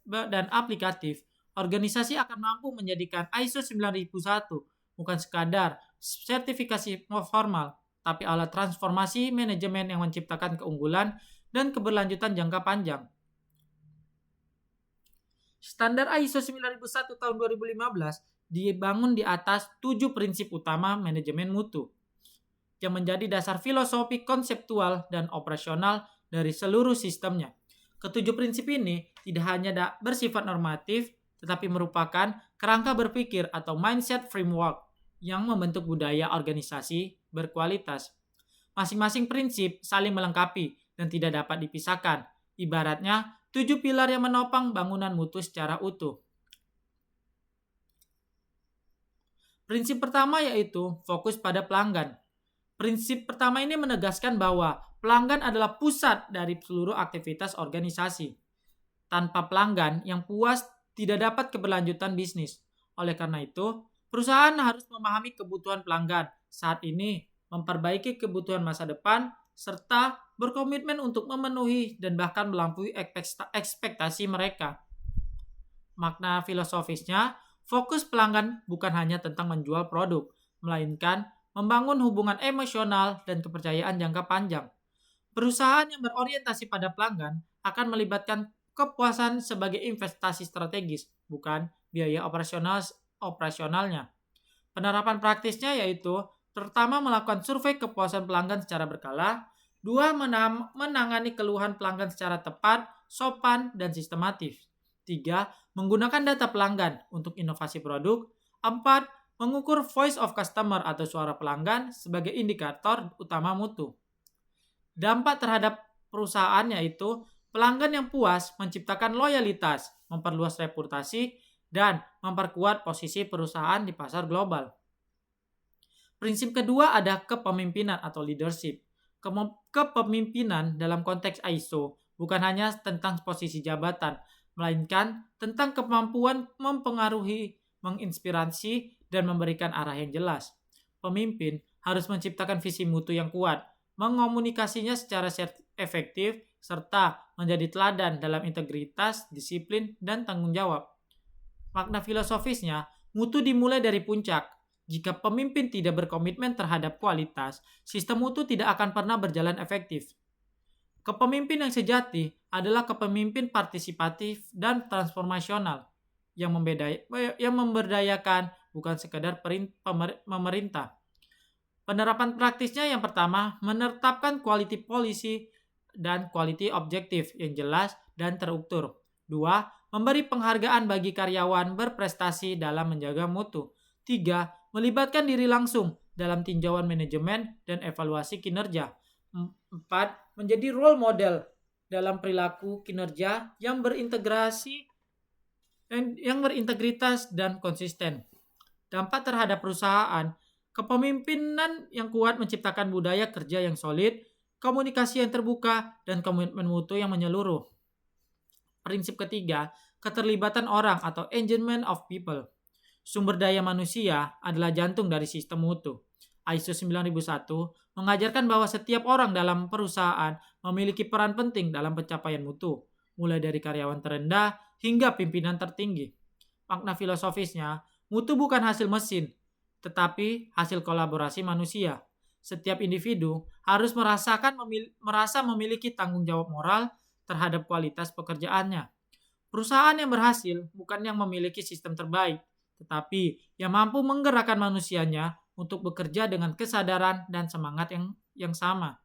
dan aplikatif, organisasi akan mampu menjadikan ISO 9001 bukan sekadar sertifikasi formal, tapi alat transformasi manajemen yang menciptakan keunggulan dan keberlanjutan jangka panjang. Standar ISO 9001 tahun 2015 dibangun di atas 7 prinsip utama manajemen mutu yang menjadi dasar filosofi konseptual dan operasional dari seluruh sistemnya. Ketujuh prinsip ini tidak hanya bersifat normatif, tetapi merupakan kerangka berpikir atau mindset framework yang membentuk budaya organisasi berkualitas. Masing-masing prinsip saling melengkapi dan tidak dapat dipisahkan. Ibaratnya, 7 pilar yang menopang bangunan mutu secara utuh. Prinsip pertama yaitu fokus pada pelanggan. Prinsip pertama ini menegaskan bahwa pelanggan adalah pusat dari seluruh aktivitas organisasi. Tanpa pelanggan yang puas tidak dapat keberlanjutan bisnis. Oleh karena itu, perusahaan harus memahami kebutuhan pelanggan saat ini, memperbaiki kebutuhan masa depan, serta berkomitmen untuk memenuhi dan bahkan melampaui ekspektasi mereka. Makna filosofisnya, fokus pelanggan bukan hanya tentang menjual produk, melainkan membangun hubungan emosional dan kepercayaan jangka panjang. Perusahaan yang berorientasi pada pelanggan akan melibatkan kepuasan sebagai investasi strategis, bukan biaya operasionalnya. Penerapan praktisnya yaitu pertama, melakukan survei kepuasan pelanggan secara berkala. 2. Menangani keluhan pelanggan secara tepat, sopan, dan sistematis. 3. Menggunakan data pelanggan untuk inovasi produk. 4. Mengukur voice of customer atau suara pelanggan sebagai indikator utama mutu. Dampak terhadap perusahaan yaitu pelanggan yang puas menciptakan loyalitas, memperluas reputasi, dan memperkuat posisi perusahaan di pasar global. Prinsip kedua ada kepemimpinan atau leadership. Kepemimpinan dalam konteks ISO bukan hanya tentang posisi jabatan, melainkan tentang kemampuan mempengaruhi, menginspirasi, dan memberikan arah yang jelas. Pemimpin harus menciptakan visi mutu yang kuat, mengomunikasinya secara efektif, serta menjadi teladan dalam integritas, disiplin, dan tanggung jawab. Makna filosofisnya, mutu dimulai dari puncak. Jika pemimpin tidak berkomitmen terhadap kualitas, sistem mutu tidak akan pernah berjalan efektif. Kepemimpinan yang sejati adalah kepemimpin partisipatif dan transformasional yang memberdayakan, bukan sekadar pemerintah. Penerapan praktisnya yang pertama, menetapkan quality policy dan quality objektif yang jelas dan terukur. 2. Memberi penghargaan bagi karyawan berprestasi dalam menjaga mutu. 3. Melibatkan diri langsung dalam tinjauan manajemen dan evaluasi kinerja. 4. Menjadi role model dalam perilaku kinerja yang berintegritas dan konsisten. Dampak terhadap perusahaan, kepemimpinan yang kuat menciptakan budaya kerja yang solid, komunikasi yang terbuka, dan komitmen mutu yang menyeluruh. Prinsip ketiga, keterlibatan orang atau engagement of people. Sumber daya manusia adalah jantung dari sistem mutu. ISO 9001 mengajarkan bahwa setiap orang dalam perusahaan memiliki peran penting dalam pencapaian mutu, mulai dari karyawan terendah hingga pimpinan tertinggi. Makna filosofisnya, mutu bukan hasil mesin, tetapi hasil kolaborasi manusia. Setiap individu harus merasa memiliki tanggung jawab moral terhadap kualitas pekerjaannya. Perusahaan yang berhasil bukan yang memiliki sistem terbaik, tetapi yang mampu menggerakkan manusianya untuk bekerja dengan kesadaran dan semangat yang sama.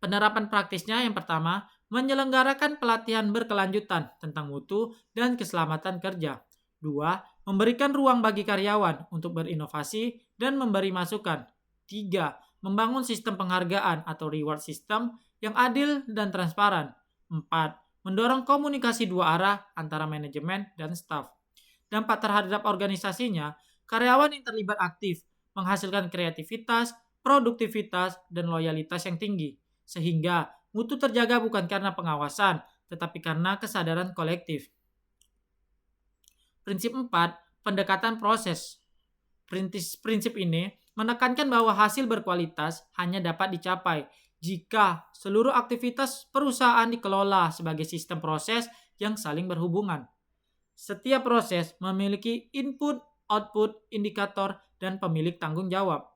Penerapan praktisnya yang pertama, menyelenggarakan pelatihan berkelanjutan tentang mutu dan keselamatan kerja. Dua, memberikan ruang bagi karyawan untuk berinovasi dan memberi masukan. Tiga, membangun sistem penghargaan atau reward system yang adil dan transparan. Empat, mendorong komunikasi dua arah antara manajemen dan staf. Dampak terhadap organisasinya, karyawan yang terlibat aktif menghasilkan kreativitas, produktivitas, dan loyalitas yang tinggi. Sehingga mutu terjaga bukan karena pengawasan, tetapi karena kesadaran kolektif. Prinsip 4, pendekatan proses. Prinsip ini menekankan bahwa hasil berkualitas hanya dapat dicapai jika seluruh aktivitas perusahaan dikelola sebagai sistem proses yang saling berhubungan. Setiap proses memiliki input, output, indikator, dan pemilik tanggung jawab.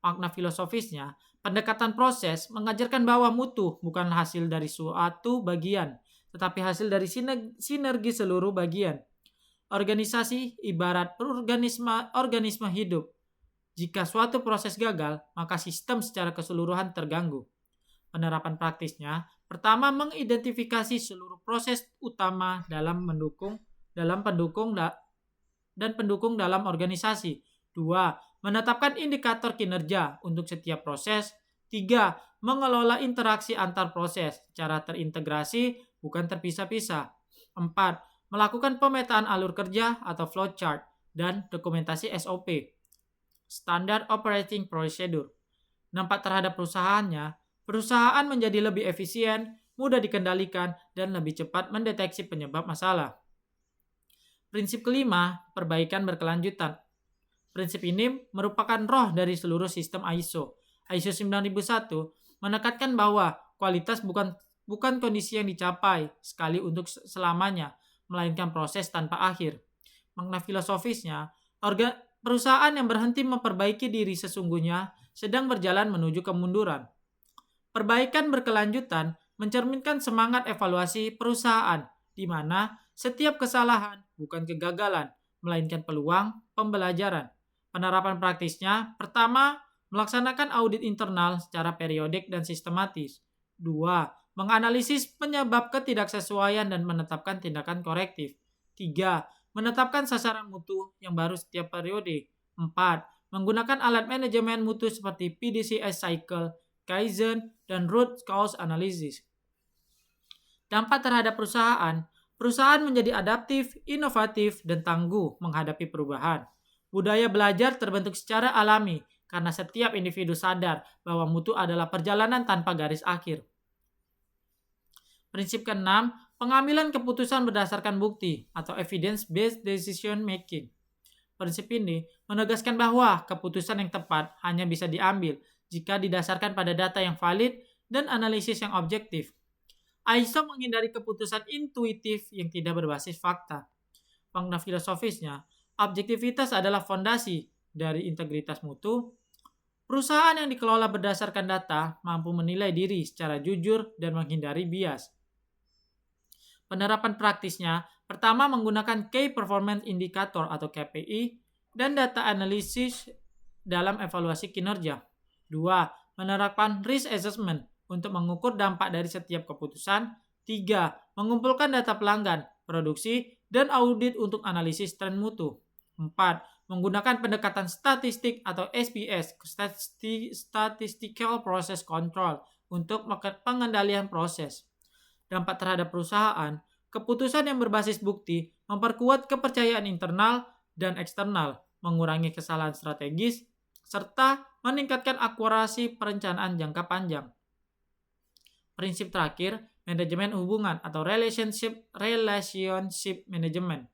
Makna filosofisnya, pendekatan proses mengajarkan bahwa mutu bukan hasil dari suatu bagian, tetapi hasil dari sinergi seluruh bagian. Organisasi ibarat organisme hidup. Jika suatu proses gagal, maka sistem secara keseluruhan terganggu. Penerapan praktisnya, pertama mengidentifikasi seluruh proses utama pendukung dalam organisasi. Dua, menetapkan indikator kinerja untuk setiap proses. Tiga, mengelola interaksi antar proses secara terintegrasi, bukan terpisah-pisah. Empat, melakukan pemetaan alur kerja atau flowchart dan dokumentasi SOP, Standard Operating Procedure. Dampak terhadap perusahaannya, perusahaan menjadi lebih efisien, mudah dikendalikan, dan lebih cepat mendeteksi penyebab masalah. Prinsip kelima, perbaikan berkelanjutan. Prinsip ini merupakan roh dari seluruh sistem ISO. ISO 9001 menekankan bahwa kualitas bukan kondisi yang dicapai sekali untuk selamanya, melainkan proses tanpa akhir. Makna filosofisnya, perusahaan yang berhenti memperbaiki diri sesungguhnya sedang berjalan menuju kemunduran. Perbaikan berkelanjutan mencerminkan semangat evaluasi perusahaan, di mana setiap kesalahan bukan kegagalan, melainkan peluang pembelajaran. Penerapan praktisnya, pertama, melaksanakan audit internal secara periodik dan sistematis. Dua, menganalisis penyebab ketidaksesuaian dan menetapkan tindakan korektif. Tiga, menetapkan sasaran mutu yang baru setiap periode. Empat, menggunakan alat manajemen mutu seperti PDCA Cycle, Kaizen, dan Root Cause Analysis. Dampak terhadap perusahaan menjadi adaptif, inovatif, dan tangguh menghadapi perubahan. Budaya belajar terbentuk secara alami karena setiap individu sadar bahwa mutu adalah perjalanan tanpa garis akhir. Prinsip keenam, pengambilan keputusan berdasarkan bukti atau evidence-based decision making. Prinsip ini menegaskan bahwa keputusan yang tepat hanya bisa diambil jika didasarkan pada data yang valid dan analisis yang objektif. ISO menghindari keputusan intuitif yang tidak berbasis fakta. Makna filosofisnya, objektivitas adalah fondasi dari integritas mutu. Perusahaan yang dikelola berdasarkan data mampu menilai diri secara jujur dan menghindari bias. Penerapan praktisnya, pertama menggunakan Key Performance Indicator atau KPI dan data analisis dalam evaluasi kinerja. Dua, menerapkan risk assessment untuk mengukur dampak dari setiap keputusan. Tiga, mengumpulkan data pelanggan, produksi, dan audit untuk analisis tren mutu. Empat, menggunakan pendekatan statistik atau SPS, Statistical Process Control, untuk pengendalian proses. Dampak terhadap perusahaan, keputusan yang berbasis bukti memperkuat kepercayaan internal dan eksternal, mengurangi kesalahan strategis, serta meningkatkan akurasi perencanaan jangka panjang. Prinsip terakhir, manajemen hubungan atau relationship management.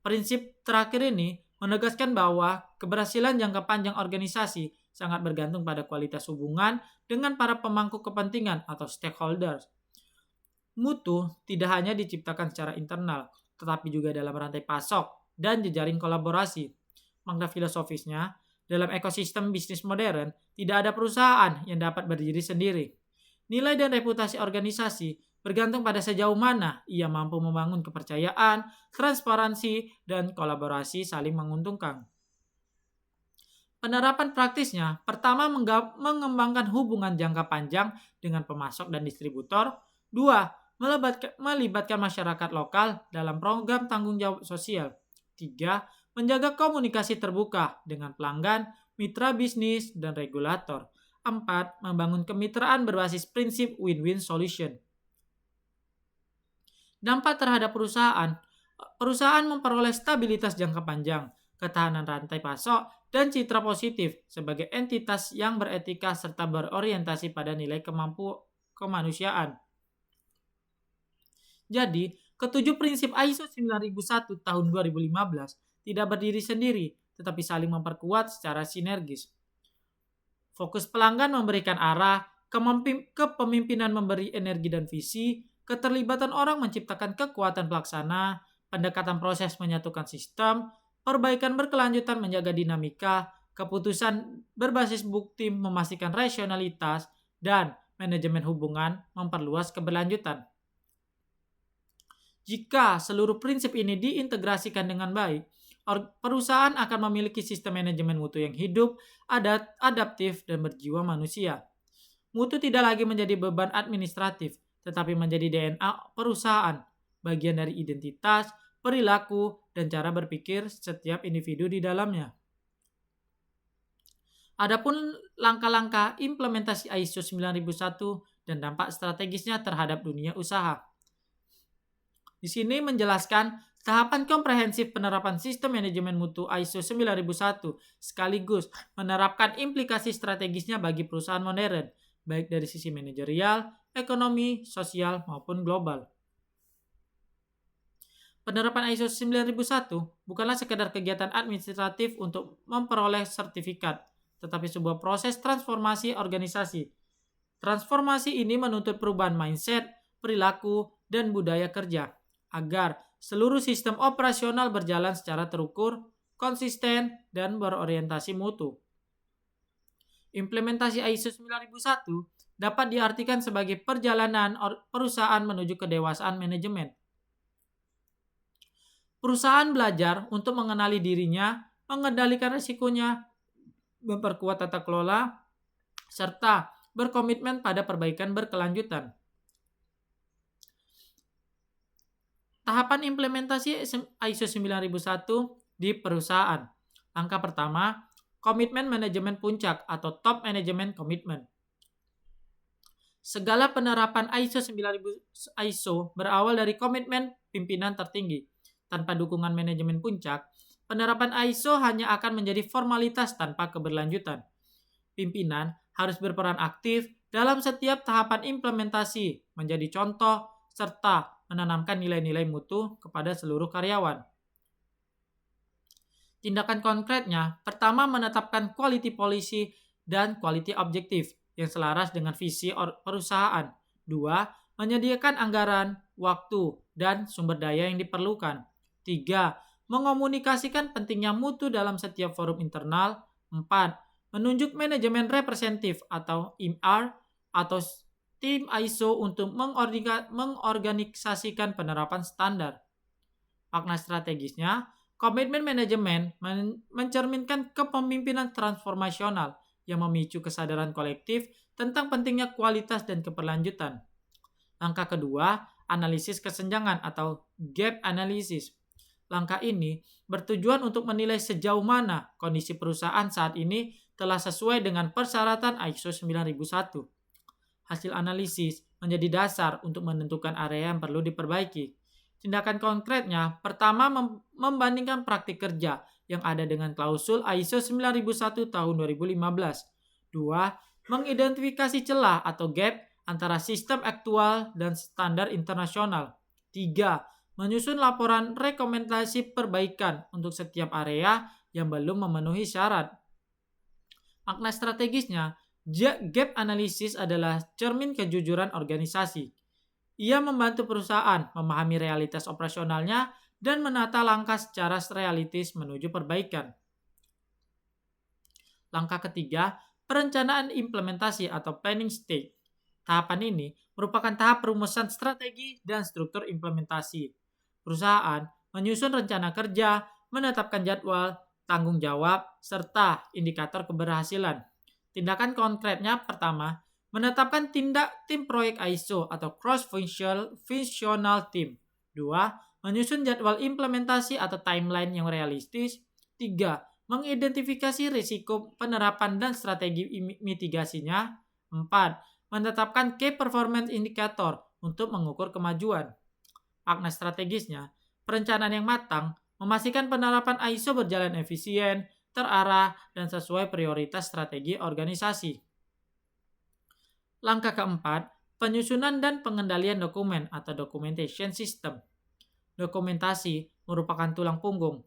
Prinsip terakhir ini menegaskan bahwa keberhasilan jangka panjang organisasi sangat bergantung pada kualitas hubungan dengan para pemangku kepentingan atau stakeholders. Mutu tidak hanya diciptakan secara internal, tetapi juga dalam rantai pasok dan jejaring kolaborasi. Makna filosofisnya, dalam ekosistem bisnis modern, tidak ada perusahaan yang dapat berdiri sendiri. Nilai dan reputasi organisasi bergantung pada sejauh mana ia mampu membangun kepercayaan, transparansi, dan kolaborasi saling menguntungkan. Penerapan praktisnya, pertama mengembangkan hubungan jangka panjang dengan pemasok dan distributor. Dua, melibatkan masyarakat lokal dalam program tanggung jawab sosial. Tiga, menjaga komunikasi terbuka dengan pelanggan, mitra bisnis, dan regulator. Empat, membangun kemitraan berbasis prinsip win-win solution. Dampak terhadap perusahaan. Perusahaan memperoleh stabilitas jangka panjang, ketahanan rantai pasok, dan citra positif sebagai entitas yang beretika serta berorientasi pada nilai kemanusiaan. Jadi, ketujuh prinsip ISO 9001 tahun 2015 tidak berdiri sendiri, tetapi saling memperkuat secara sinergis. Fokus pelanggan memberikan arah, kepemimpinan memberi energi dan visi, keterlibatan orang menciptakan kekuatan pelaksana, pendekatan proses menyatukan sistem, perbaikan berkelanjutan menjaga dinamika, keputusan berbasis bukti memastikan rasionalitas, dan manajemen hubungan memperluas keberlanjutan. Jika seluruh prinsip ini diintegrasikan dengan baik, perusahaan akan memiliki sistem manajemen mutu yang hidup, adaptif, dan berjiwa manusia. Mutu tidak lagi menjadi beban administratif, tetapi menjadi DNA perusahaan, bagian dari identitas, perilaku, dan cara berpikir setiap individu di dalamnya. Adapun langkah-langkah implementasi ISO 9001 dan dampak strategisnya terhadap dunia usaha. Di sini menjelaskan tahapan komprehensif penerapan sistem manajemen mutu ISO 9001 sekaligus menerapkan implikasi strategisnya bagi perusahaan modern, baik dari sisi manajerial, ekonomi, sosial, maupun global. Penerapan ISO 9001 bukanlah sekedar kegiatan administratif untuk memperoleh sertifikat, tetapi sebuah proses transformasi organisasi. Transformasi ini menuntut perubahan mindset, perilaku, dan budaya kerja, agar seluruh sistem operasional berjalan secara terukur, konsisten, dan berorientasi mutu. Implementasi ISO 9001 dapat diartikan sebagai perjalanan perusahaan menuju kedewasaan manajemen. Perusahaan belajar untuk mengenali dirinya, mengendalikan risikonya, memperkuat tata kelola, serta berkomitmen pada perbaikan berkelanjutan. Tahapan implementasi ISO 9001 di perusahaan. Langkah pertama, komitmen manajemen puncak atau top management commitment. Segala penerapan ISO 9000 ISO berawal dari komitmen pimpinan tertinggi. Tanpa dukungan manajemen puncak, penerapan ISO hanya akan menjadi formalitas tanpa keberlanjutan. Pimpinan harus berperan aktif dalam setiap tahapan implementasi, menjadi contoh, serta menanamkan nilai-nilai mutu kepada seluruh karyawan. Tindakan konkretnya, pertama menetapkan quality policy dan quality objective yang selaras dengan visi perusahaan. Dua, menyediakan anggaran, waktu, dan sumber daya yang diperlukan. Tiga, mengomunikasikan pentingnya mutu dalam setiap forum internal. Empat, menunjuk manajemen representatif atau MR atau tim ISO untuk mengorganisasikan penerapan standar. Makna strategisnya, komitmen manajemen mencerminkan kepemimpinan transformasional yang memicu kesadaran kolektif tentang pentingnya kualitas dan keberlanjutan. Langkah kedua, analisis kesenjangan atau gap analysis. Langkah ini bertujuan untuk menilai sejauh mana kondisi perusahaan saat ini telah sesuai dengan persyaratan ISO 9001. Hasil analisis menjadi dasar untuk menentukan area yang perlu diperbaiki. Tindakan konkretnya, pertama membandingkan praktik kerja yang ada dengan klausul ISO 9001 tahun 2015. Dua, mengidentifikasi celah atau gap antara sistem aktual dan standar internasional. Tiga, menyusun laporan rekomendasi perbaikan untuk setiap area yang belum memenuhi syarat. Makna strategisnya, gap analysis adalah cermin kejujuran organisasi. Ia membantu perusahaan memahami realitas operasionalnya dan menata langkah secara realistis menuju perbaikan. Langkah ketiga, perencanaan implementasi atau planning stage. Tahapan ini merupakan tahap perumusan strategi dan struktur implementasi. Perusahaan menyusun rencana kerja, menetapkan jadwal, tanggung jawab, serta indikator keberhasilan. Tindakan konkretnya pertama, menetapkan tim proyek ISO atau cross-functional team. Dua, menyusun jadwal implementasi atau timeline yang realistis. Tiga, mengidentifikasi risiko penerapan dan strategi mitigasinya. 4. Menetapkan key performance indicator untuk mengukur kemajuan. Makna strategisnya, perencanaan yang matang memastikan penerapan ISO berjalan efisien, terarah, dan sesuai prioritas strategi organisasi. Langkah keempat, penyusunan dan pengendalian dokumen atau documentation system. Dokumentasi merupakan tulang punggung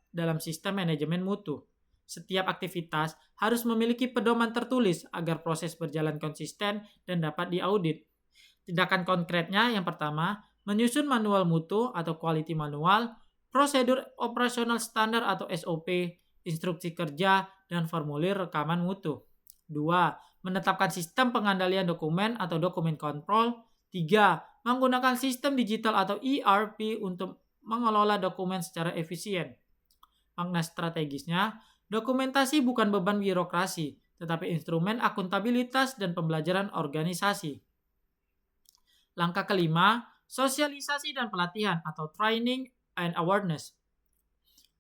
dalam sistem manajemen mutu. Setiap aktivitas harus memiliki pedoman tertulis agar proses berjalan konsisten dan dapat diaudit. Tindakan konkretnya yang pertama, menyusun manual mutu atau quality manual, prosedur operasional standar atau SOP, instruksi kerja, dan formulir rekaman mutu. 2. Menetapkan sistem pengendalian dokumen atau dokumen control. 3. Menggunakan sistem digital atau ERP untuk mengelola dokumen secara efisien. Makna strategisnya, dokumentasi bukan beban birokrasi, tetapi instrumen akuntabilitas dan pembelajaran organisasi. Langkah kelima, sosialisasi dan pelatihan atau training and awareness.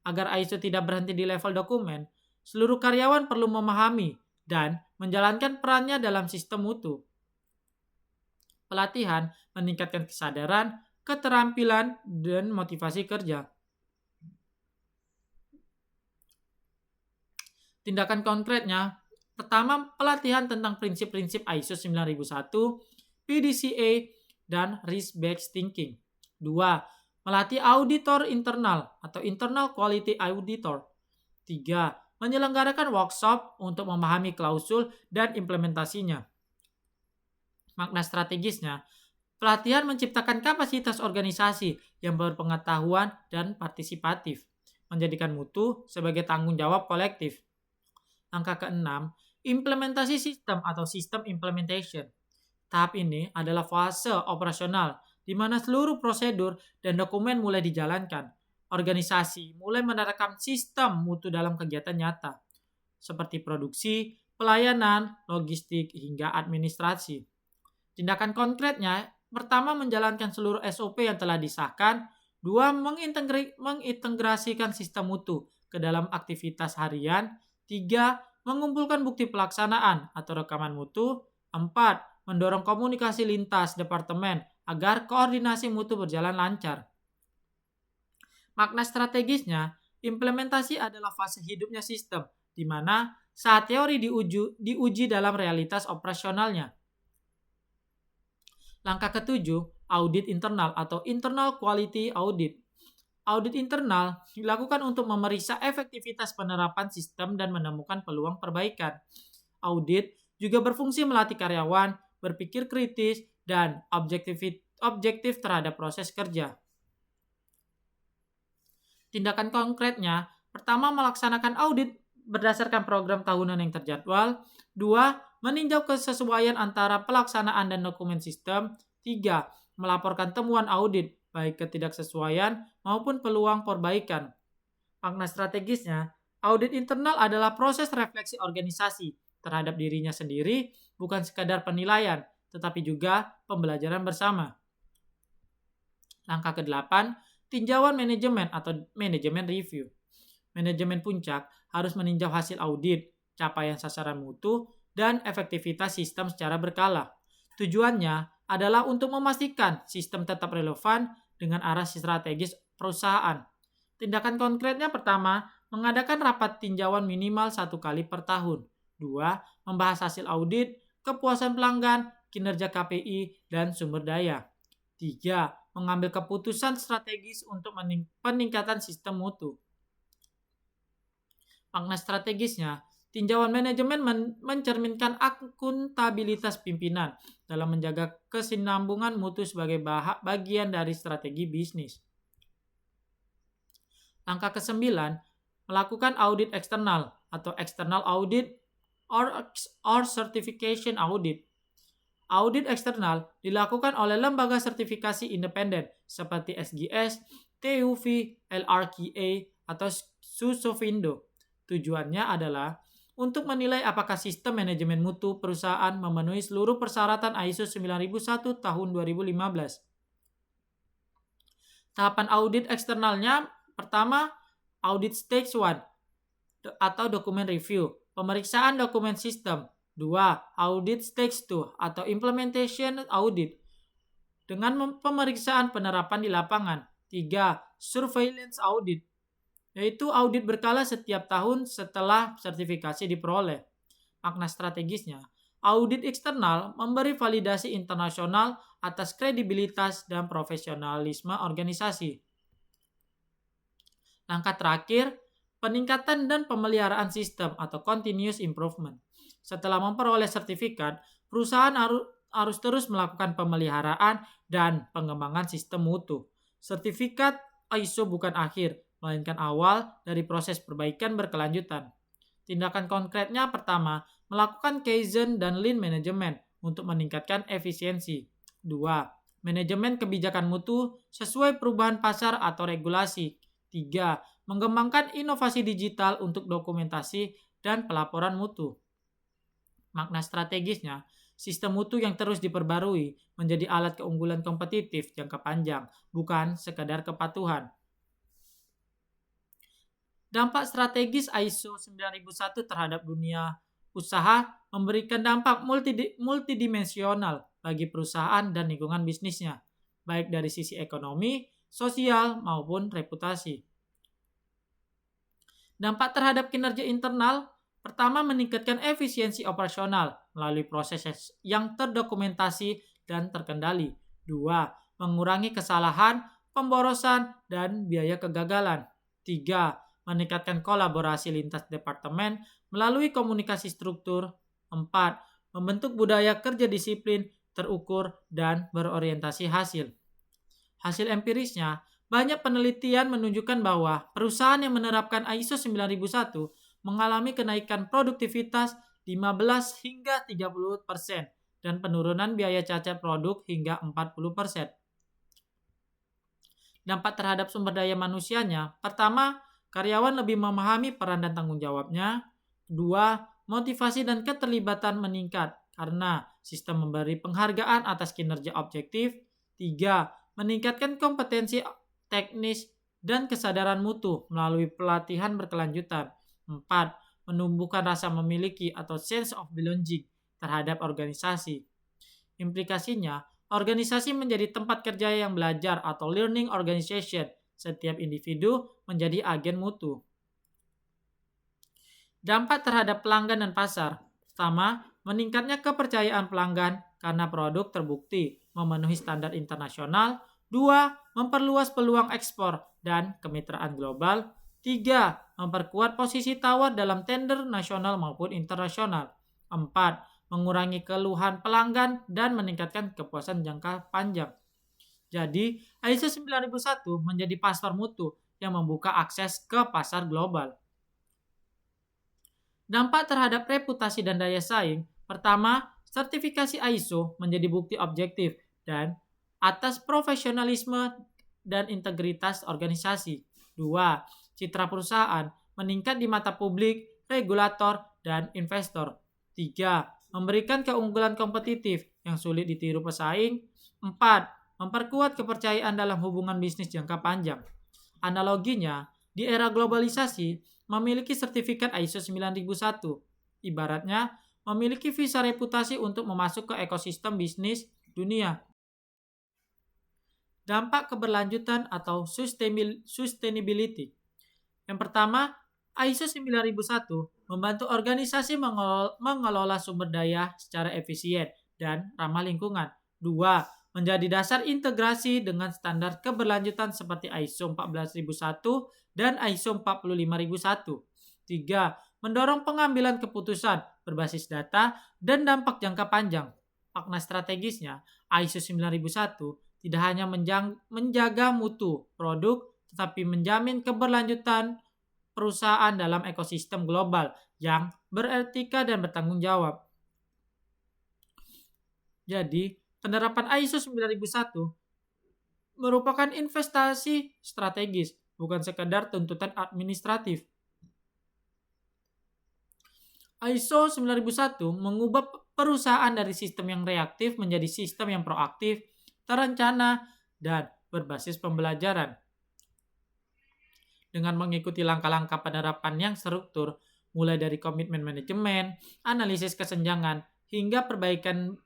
Agar ISO tidak berhenti di level dokumen, seluruh karyawan perlu memahami dan menjalankan perannya dalam sistem mutu. Pelatihan meningkatkan kesadaran, keterampilan, dan motivasi kerja. Tindakan konkretnya, pertama, pelatihan tentang prinsip-prinsip ISO 9001, PDCA, dan risk-based thinking. 2. Melatih auditor internal atau internal quality auditor. 3. Menyelenggarakan workshop untuk memahami klausul dan implementasinya. Makna strategisnya, pelatihan menciptakan kapasitas organisasi yang berpengetahuan dan partisipatif, menjadikan mutu sebagai tanggung jawab kolektif. Langkah keenam, implementasi sistem atau sistem implementation. Tahap ini adalah fase operasional di mana seluruh prosedur dan dokumen mulai dijalankan. Organisasi mulai menerapkan sistem mutu dalam kegiatan nyata, seperti produksi, pelayanan, logistik, hingga administrasi. Tindakan konkretnya, pertama menjalankan seluruh SOP yang telah disahkan, 2. Mengintegrasikan sistem mutu ke dalam aktivitas harian, 3. Mengumpulkan bukti pelaksanaan atau rekaman mutu, 4. Mendorong komunikasi lintas departemen agar koordinasi mutu berjalan lancar. Makna strategisnya, implementasi adalah fase hidupnya sistem, di mana saat teori diuji dalam realitas operasionalnya. Langkah ketujuh, audit internal atau internal quality audit. Audit internal dilakukan untuk memeriksa efektivitas penerapan sistem dan menemukan peluang perbaikan. Audit juga berfungsi melatih karyawan berpikir kritis dan objektif terhadap proses kerja. Tindakan konkretnya, pertama melaksanakan audit berdasarkan program tahunan yang terjadwal. 2. Meninjau kesesuaian antara pelaksanaan dan dokumen sistem. 3. Melaporkan temuan audit, baik ketidaksesuaian maupun peluang perbaikan. Makna strategisnya, audit internal adalah proses refleksi organisasi terhadap dirinya sendiri, bukan sekadar penilaian, tetapi juga pembelajaran bersama. Langkah ke-8, tinjauan manajemen atau manajemen review. Manajemen puncak harus meninjau hasil audit, capaian sasaran mutu, dan efektivitas sistem secara berkala. Tujuannya adalah untuk memastikan sistem tetap relevan dengan arah strategis perusahaan. Tindakan konkretnya pertama, mengadakan rapat tinjauan minimal 1 kali per tahun. 2. Membahas hasil audit, kepuasan pelanggan, kinerja KPI, dan sumber daya. 3. Mengambil keputusan strategis untuk peningkatan sistem mutu. Makna strategisnya, Tinjauan manajemen mencerminkan akuntabilitas pimpinan dalam menjaga kesinambungan mutu sebagai bagian dari strategi bisnis. Langkah ke-9, melakukan audit eksternal atau external audit or certification audit. Audit eksternal dilakukan oleh lembaga sertifikasi independen seperti SGS, TUV, LRKA, atau Susofindo. Tujuannya adalah untuk menilai apakah sistem manajemen mutu perusahaan memenuhi seluruh persyaratan ISO 9001 tahun 2015. Tahapan audit eksternalnya pertama, audit stage 1 atau dokumen review, pemeriksaan dokumen sistem. 2. Audit stage 2 atau implementation audit dengan pemeriksaan penerapan di lapangan. 3. Surveillance audit, yaitu audit berkala setiap tahun setelah sertifikasi diperoleh. Makna strategisnya, audit eksternal memberi validasi internasional atas kredibilitas dan profesionalisme organisasi. Langkah terakhir, peningkatan dan pemeliharaan sistem atau continuous improvement. Setelah memperoleh sertifikat, perusahaan harus terus melakukan pemeliharaan dan pengembangan sistem mutu. Sertifikat ISO bukan akhir, melainkan awal dari proses perbaikan berkelanjutan. Tindakan konkretnya pertama, melakukan Kaizen dan Lean Management untuk meningkatkan efisiensi. 2. Manajemen kebijakan mutu sesuai perubahan pasar atau regulasi. 3. Mengembangkan inovasi digital untuk dokumentasi dan pelaporan mutu. Makna strategisnya, sistem mutu yang terus diperbarui menjadi alat keunggulan kompetitif jangka panjang, bukan sekadar kepatuhan. Dampak strategis ISO 9001 terhadap dunia usaha memberikan dampak multidimensional bagi perusahaan dan lingkungan bisnisnya, baik dari sisi ekonomi, sosial, maupun reputasi. Dampak terhadap kinerja internal, pertama meningkatkan efisiensi operasional melalui proses yang terdokumentasi dan terkendali. 2. Mengurangi kesalahan, pemborosan, dan biaya kegagalan. 3. Meningkatkan kolaborasi lintas departemen melalui komunikasi struktur. 4. Membentuk budaya kerja disiplin, terukur, dan berorientasi hasil. Hasil empirisnya, banyak penelitian menunjukkan bahwa perusahaan yang menerapkan ISO 9001 mengalami kenaikan produktivitas 15 hingga 30% dan penurunan biaya cacat produk hingga 40%. Dampak terhadap sumber daya manusianya, pertama, karyawan lebih memahami peran dan tanggung jawabnya. 2. Motivasi dan keterlibatan meningkat karena sistem memberi penghargaan atas kinerja objektif. 3. Meningkatkan kompetensi teknis dan kesadaran mutu melalui pelatihan berkelanjutan. 4. Menumbuhkan rasa memiliki atau sense of belonging terhadap organisasi. Implikasinya, organisasi menjadi tempat kerja yang belajar atau learning organization. Setiap individu menjadi agen mutu. Dampak terhadap pelanggan dan pasar. Pertama, meningkatnya kepercayaan pelanggan karena produk terbukti memenuhi standar internasional. 2. Memperluas peluang ekspor dan kemitraan global. 3. Memperkuat posisi tawar dalam tender nasional maupun internasional. 4. Mengurangi keluhan pelanggan dan meningkatkan kepuasan jangka panjang. Jadi, ISO 9001 menjadi pasar mutu yang membuka akses ke pasar global. Dampak terhadap reputasi dan daya saing. Pertama, sertifikasi ISO menjadi bukti objektif dan atas profesionalisme dan integritas organisasi. 2. Citra perusahaan meningkat di mata publik, regulator, dan investor. 3. Memberikan keunggulan kompetitif yang sulit ditiru pesaing. 4. Memperkuat kepercayaan dalam hubungan bisnis jangka panjang. Analoginya, di era globalisasi, memiliki sertifikat ISO 9001, ibaratnya memiliki visa reputasi untuk memasuk ke ekosistem bisnis dunia. Dampak keberlanjutan atau sustainability. Yang pertama, ISO 9001 membantu organisasi mengelola sumber daya secara efisien dan ramah lingkungan. 2. Menjadi dasar integrasi dengan standar keberlanjutan seperti ISO 14001 dan ISO 45001. 3. mendorong pengambilan keputusan berbasis data dan dampak jangka panjang. Makna strategisnya, ISO 9001 tidak hanya menjaga mutu produk, tetapi menjamin keberlanjutan perusahaan dalam ekosistem global yang beretika dan bertanggung jawab. Jadi, penerapan ISO 9001 merupakan investasi strategis, bukan sekadar tuntutan administratif. ISO 9001 mengubah perusahaan dari sistem yang reaktif menjadi sistem yang proaktif, terencana, dan berbasis pembelajaran. Dengan mengikuti langkah-langkah penerapan yang struktur, mulai dari komitmen manajemen, analisis kesenjangan, hingga perbaikan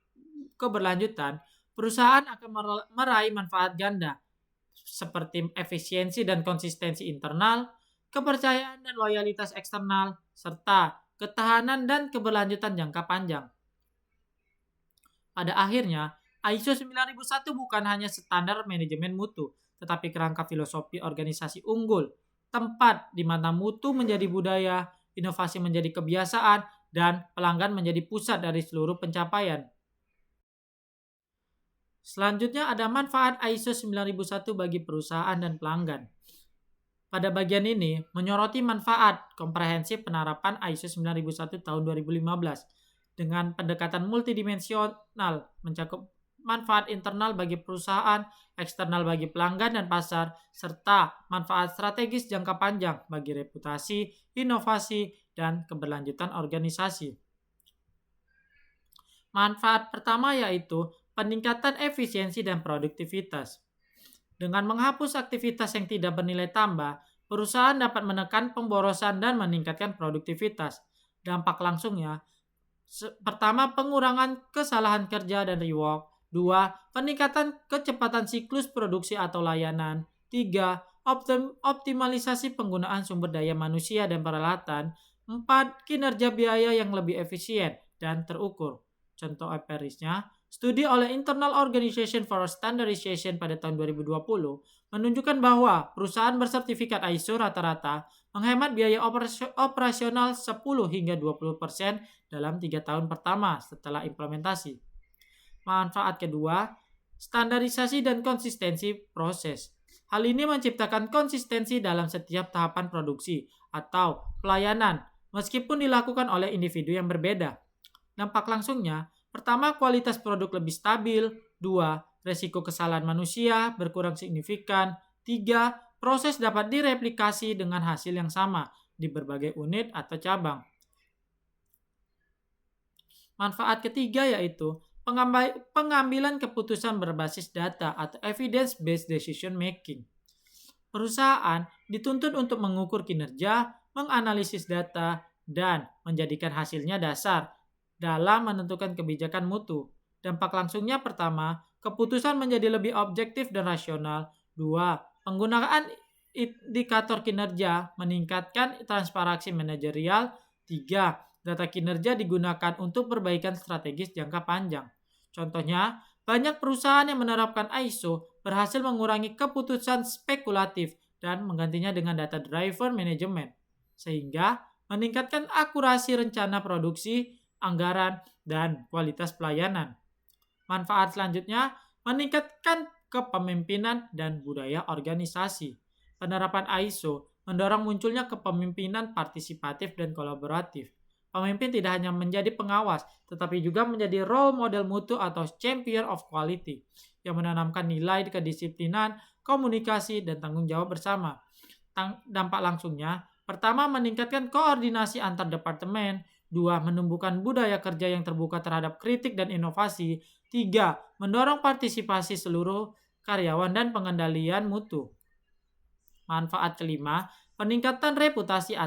keberlanjutan, perusahaan akan meraih manfaat ganda seperti efisiensi dan konsistensi internal, kepercayaan dan loyalitas eksternal, serta ketahanan dan keberlanjutan jangka panjang. Pada akhirnya, ISO 9001 bukan hanya standar manajemen mutu, tetapi kerangka filosofi organisasi unggul, tempat di mana mutu menjadi budaya, inovasi menjadi kebiasaan, dan pelanggan menjadi pusat dari seluruh pencapaian. Selanjutnya ada manfaat ISO 9001 bagi perusahaan dan pelanggan. Pada bagian ini menyoroti manfaat komprehensif penerapan ISO 9001 tahun 2015 dengan pendekatan multidimensional mencakup manfaat internal bagi perusahaan, eksternal bagi pelanggan dan pasar, serta manfaat strategis jangka panjang bagi reputasi, inovasi, dan keberlanjutan organisasi. Manfaat pertama yaitu peningkatan efisiensi dan produktivitas. Dengan menghapus aktivitas yang tidak bernilai tambah, perusahaan dapat menekan pemborosan dan meningkatkan produktivitas. Dampak langsungnya, pertama, pengurangan kesalahan kerja dan rework. 2. Peningkatan kecepatan siklus produksi atau layanan. 3. Optimalisasi penggunaan sumber daya manusia dan peralatan. 4. Kinerja biaya yang lebih efisien dan terukur. Contoh empirisnya, studi oleh Internal Organization for Standardization pada tahun 2020 menunjukkan bahwa perusahaan bersertifikat ISO rata-rata menghemat biaya operasional 10 hingga 20% dalam 3 tahun pertama setelah implementasi. Manfaat kedua, standarisasi dan konsistensi proses. Hal ini menciptakan konsistensi dalam setiap tahapan produksi atau pelayanan, meskipun dilakukan oleh individu yang berbeda. Dampak langsungnya, pertama, kualitas produk lebih stabil. 2. Resiko kesalahan manusia berkurang signifikan. 3. Proses dapat direplikasi dengan hasil yang sama di berbagai unit atau cabang. Manfaat ketiga yaitu pengambilan keputusan berbasis data atau evidence-based decision making. Perusahaan dituntut untuk mengukur kinerja, menganalisis data, dan menjadikan hasilnya dasar dalam menentukan kebijakan mutu. Dampak langsungnya pertama, keputusan menjadi lebih objektif dan rasional. 2. Penggunaan indikator kinerja meningkatkan transparansi manajerial. 3. Data kinerja digunakan untuk perbaikan strategis jangka panjang. Contohnya, banyak perusahaan yang menerapkan ISO berhasil mengurangi keputusan spekulatif dan menggantinya dengan data driven management, sehingga meningkatkan akurasi rencana produksi, anggaran, dan kualitas pelayanan. Manfaat selanjutnya, meningkatkan kepemimpinan dan budaya organisasi. Penerapan ISO mendorong munculnya kepemimpinan partisipatif dan kolaboratif. Pemimpin tidak hanya menjadi pengawas, tetapi juga menjadi role model mutu atau champion of quality, yang menanamkan nilai kedisiplinan, komunikasi, dan tanggung jawab bersama. Dampak langsungnya, pertama, meningkatkan koordinasi antar departemen. 2. Menumbuhkan budaya kerja yang terbuka terhadap kritik dan inovasi. 3. Mendorong partisipasi seluruh karyawan dan pengendalian mutu. Manfaat kelima, peningkatan reputasi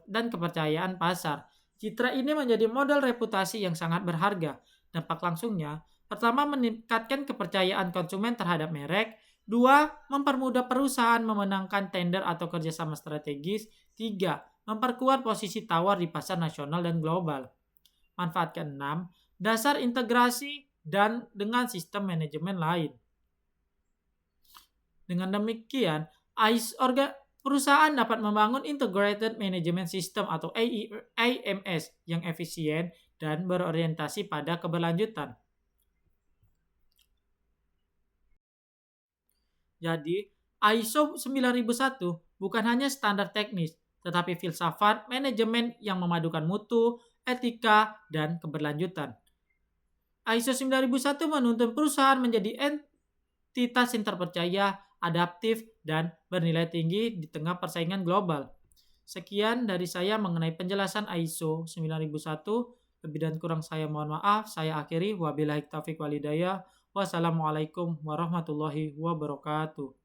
dan kepercayaan pasar. Citra ini menjadi modal reputasi yang sangat berharga. Dampak langsungnya, pertama, meningkatkan kepercayaan konsumen terhadap merek. 2. Mempermudah perusahaan memenangkan tender atau kerjasama strategis. 3. Memperkuat posisi tawar di pasar nasional dan global. Manfaat keenam, dasar integrasi dan dengan sistem manajemen lain. Dengan demikian, Perusahaan dapat membangun Integrated Management System atau AMS yang efisien dan berorientasi pada keberlanjutan. Jadi, ISO 9001 bukan hanya standar teknis, tetapi filsafat manajemen yang memadukan mutu, etika, dan keberlanjutan. ISO 9001 menuntun perusahaan menjadi entitas yang terpercaya, adaptif, dan bernilai tinggi di tengah persaingan global. Sekian dari saya mengenai penjelasan ISO 9001. Lebih dan kurang saya mohon maaf. Saya akhiri. Wabillahi taufiq walhidayah. Wassalamualaikum warahmatullahi wabarakatuh.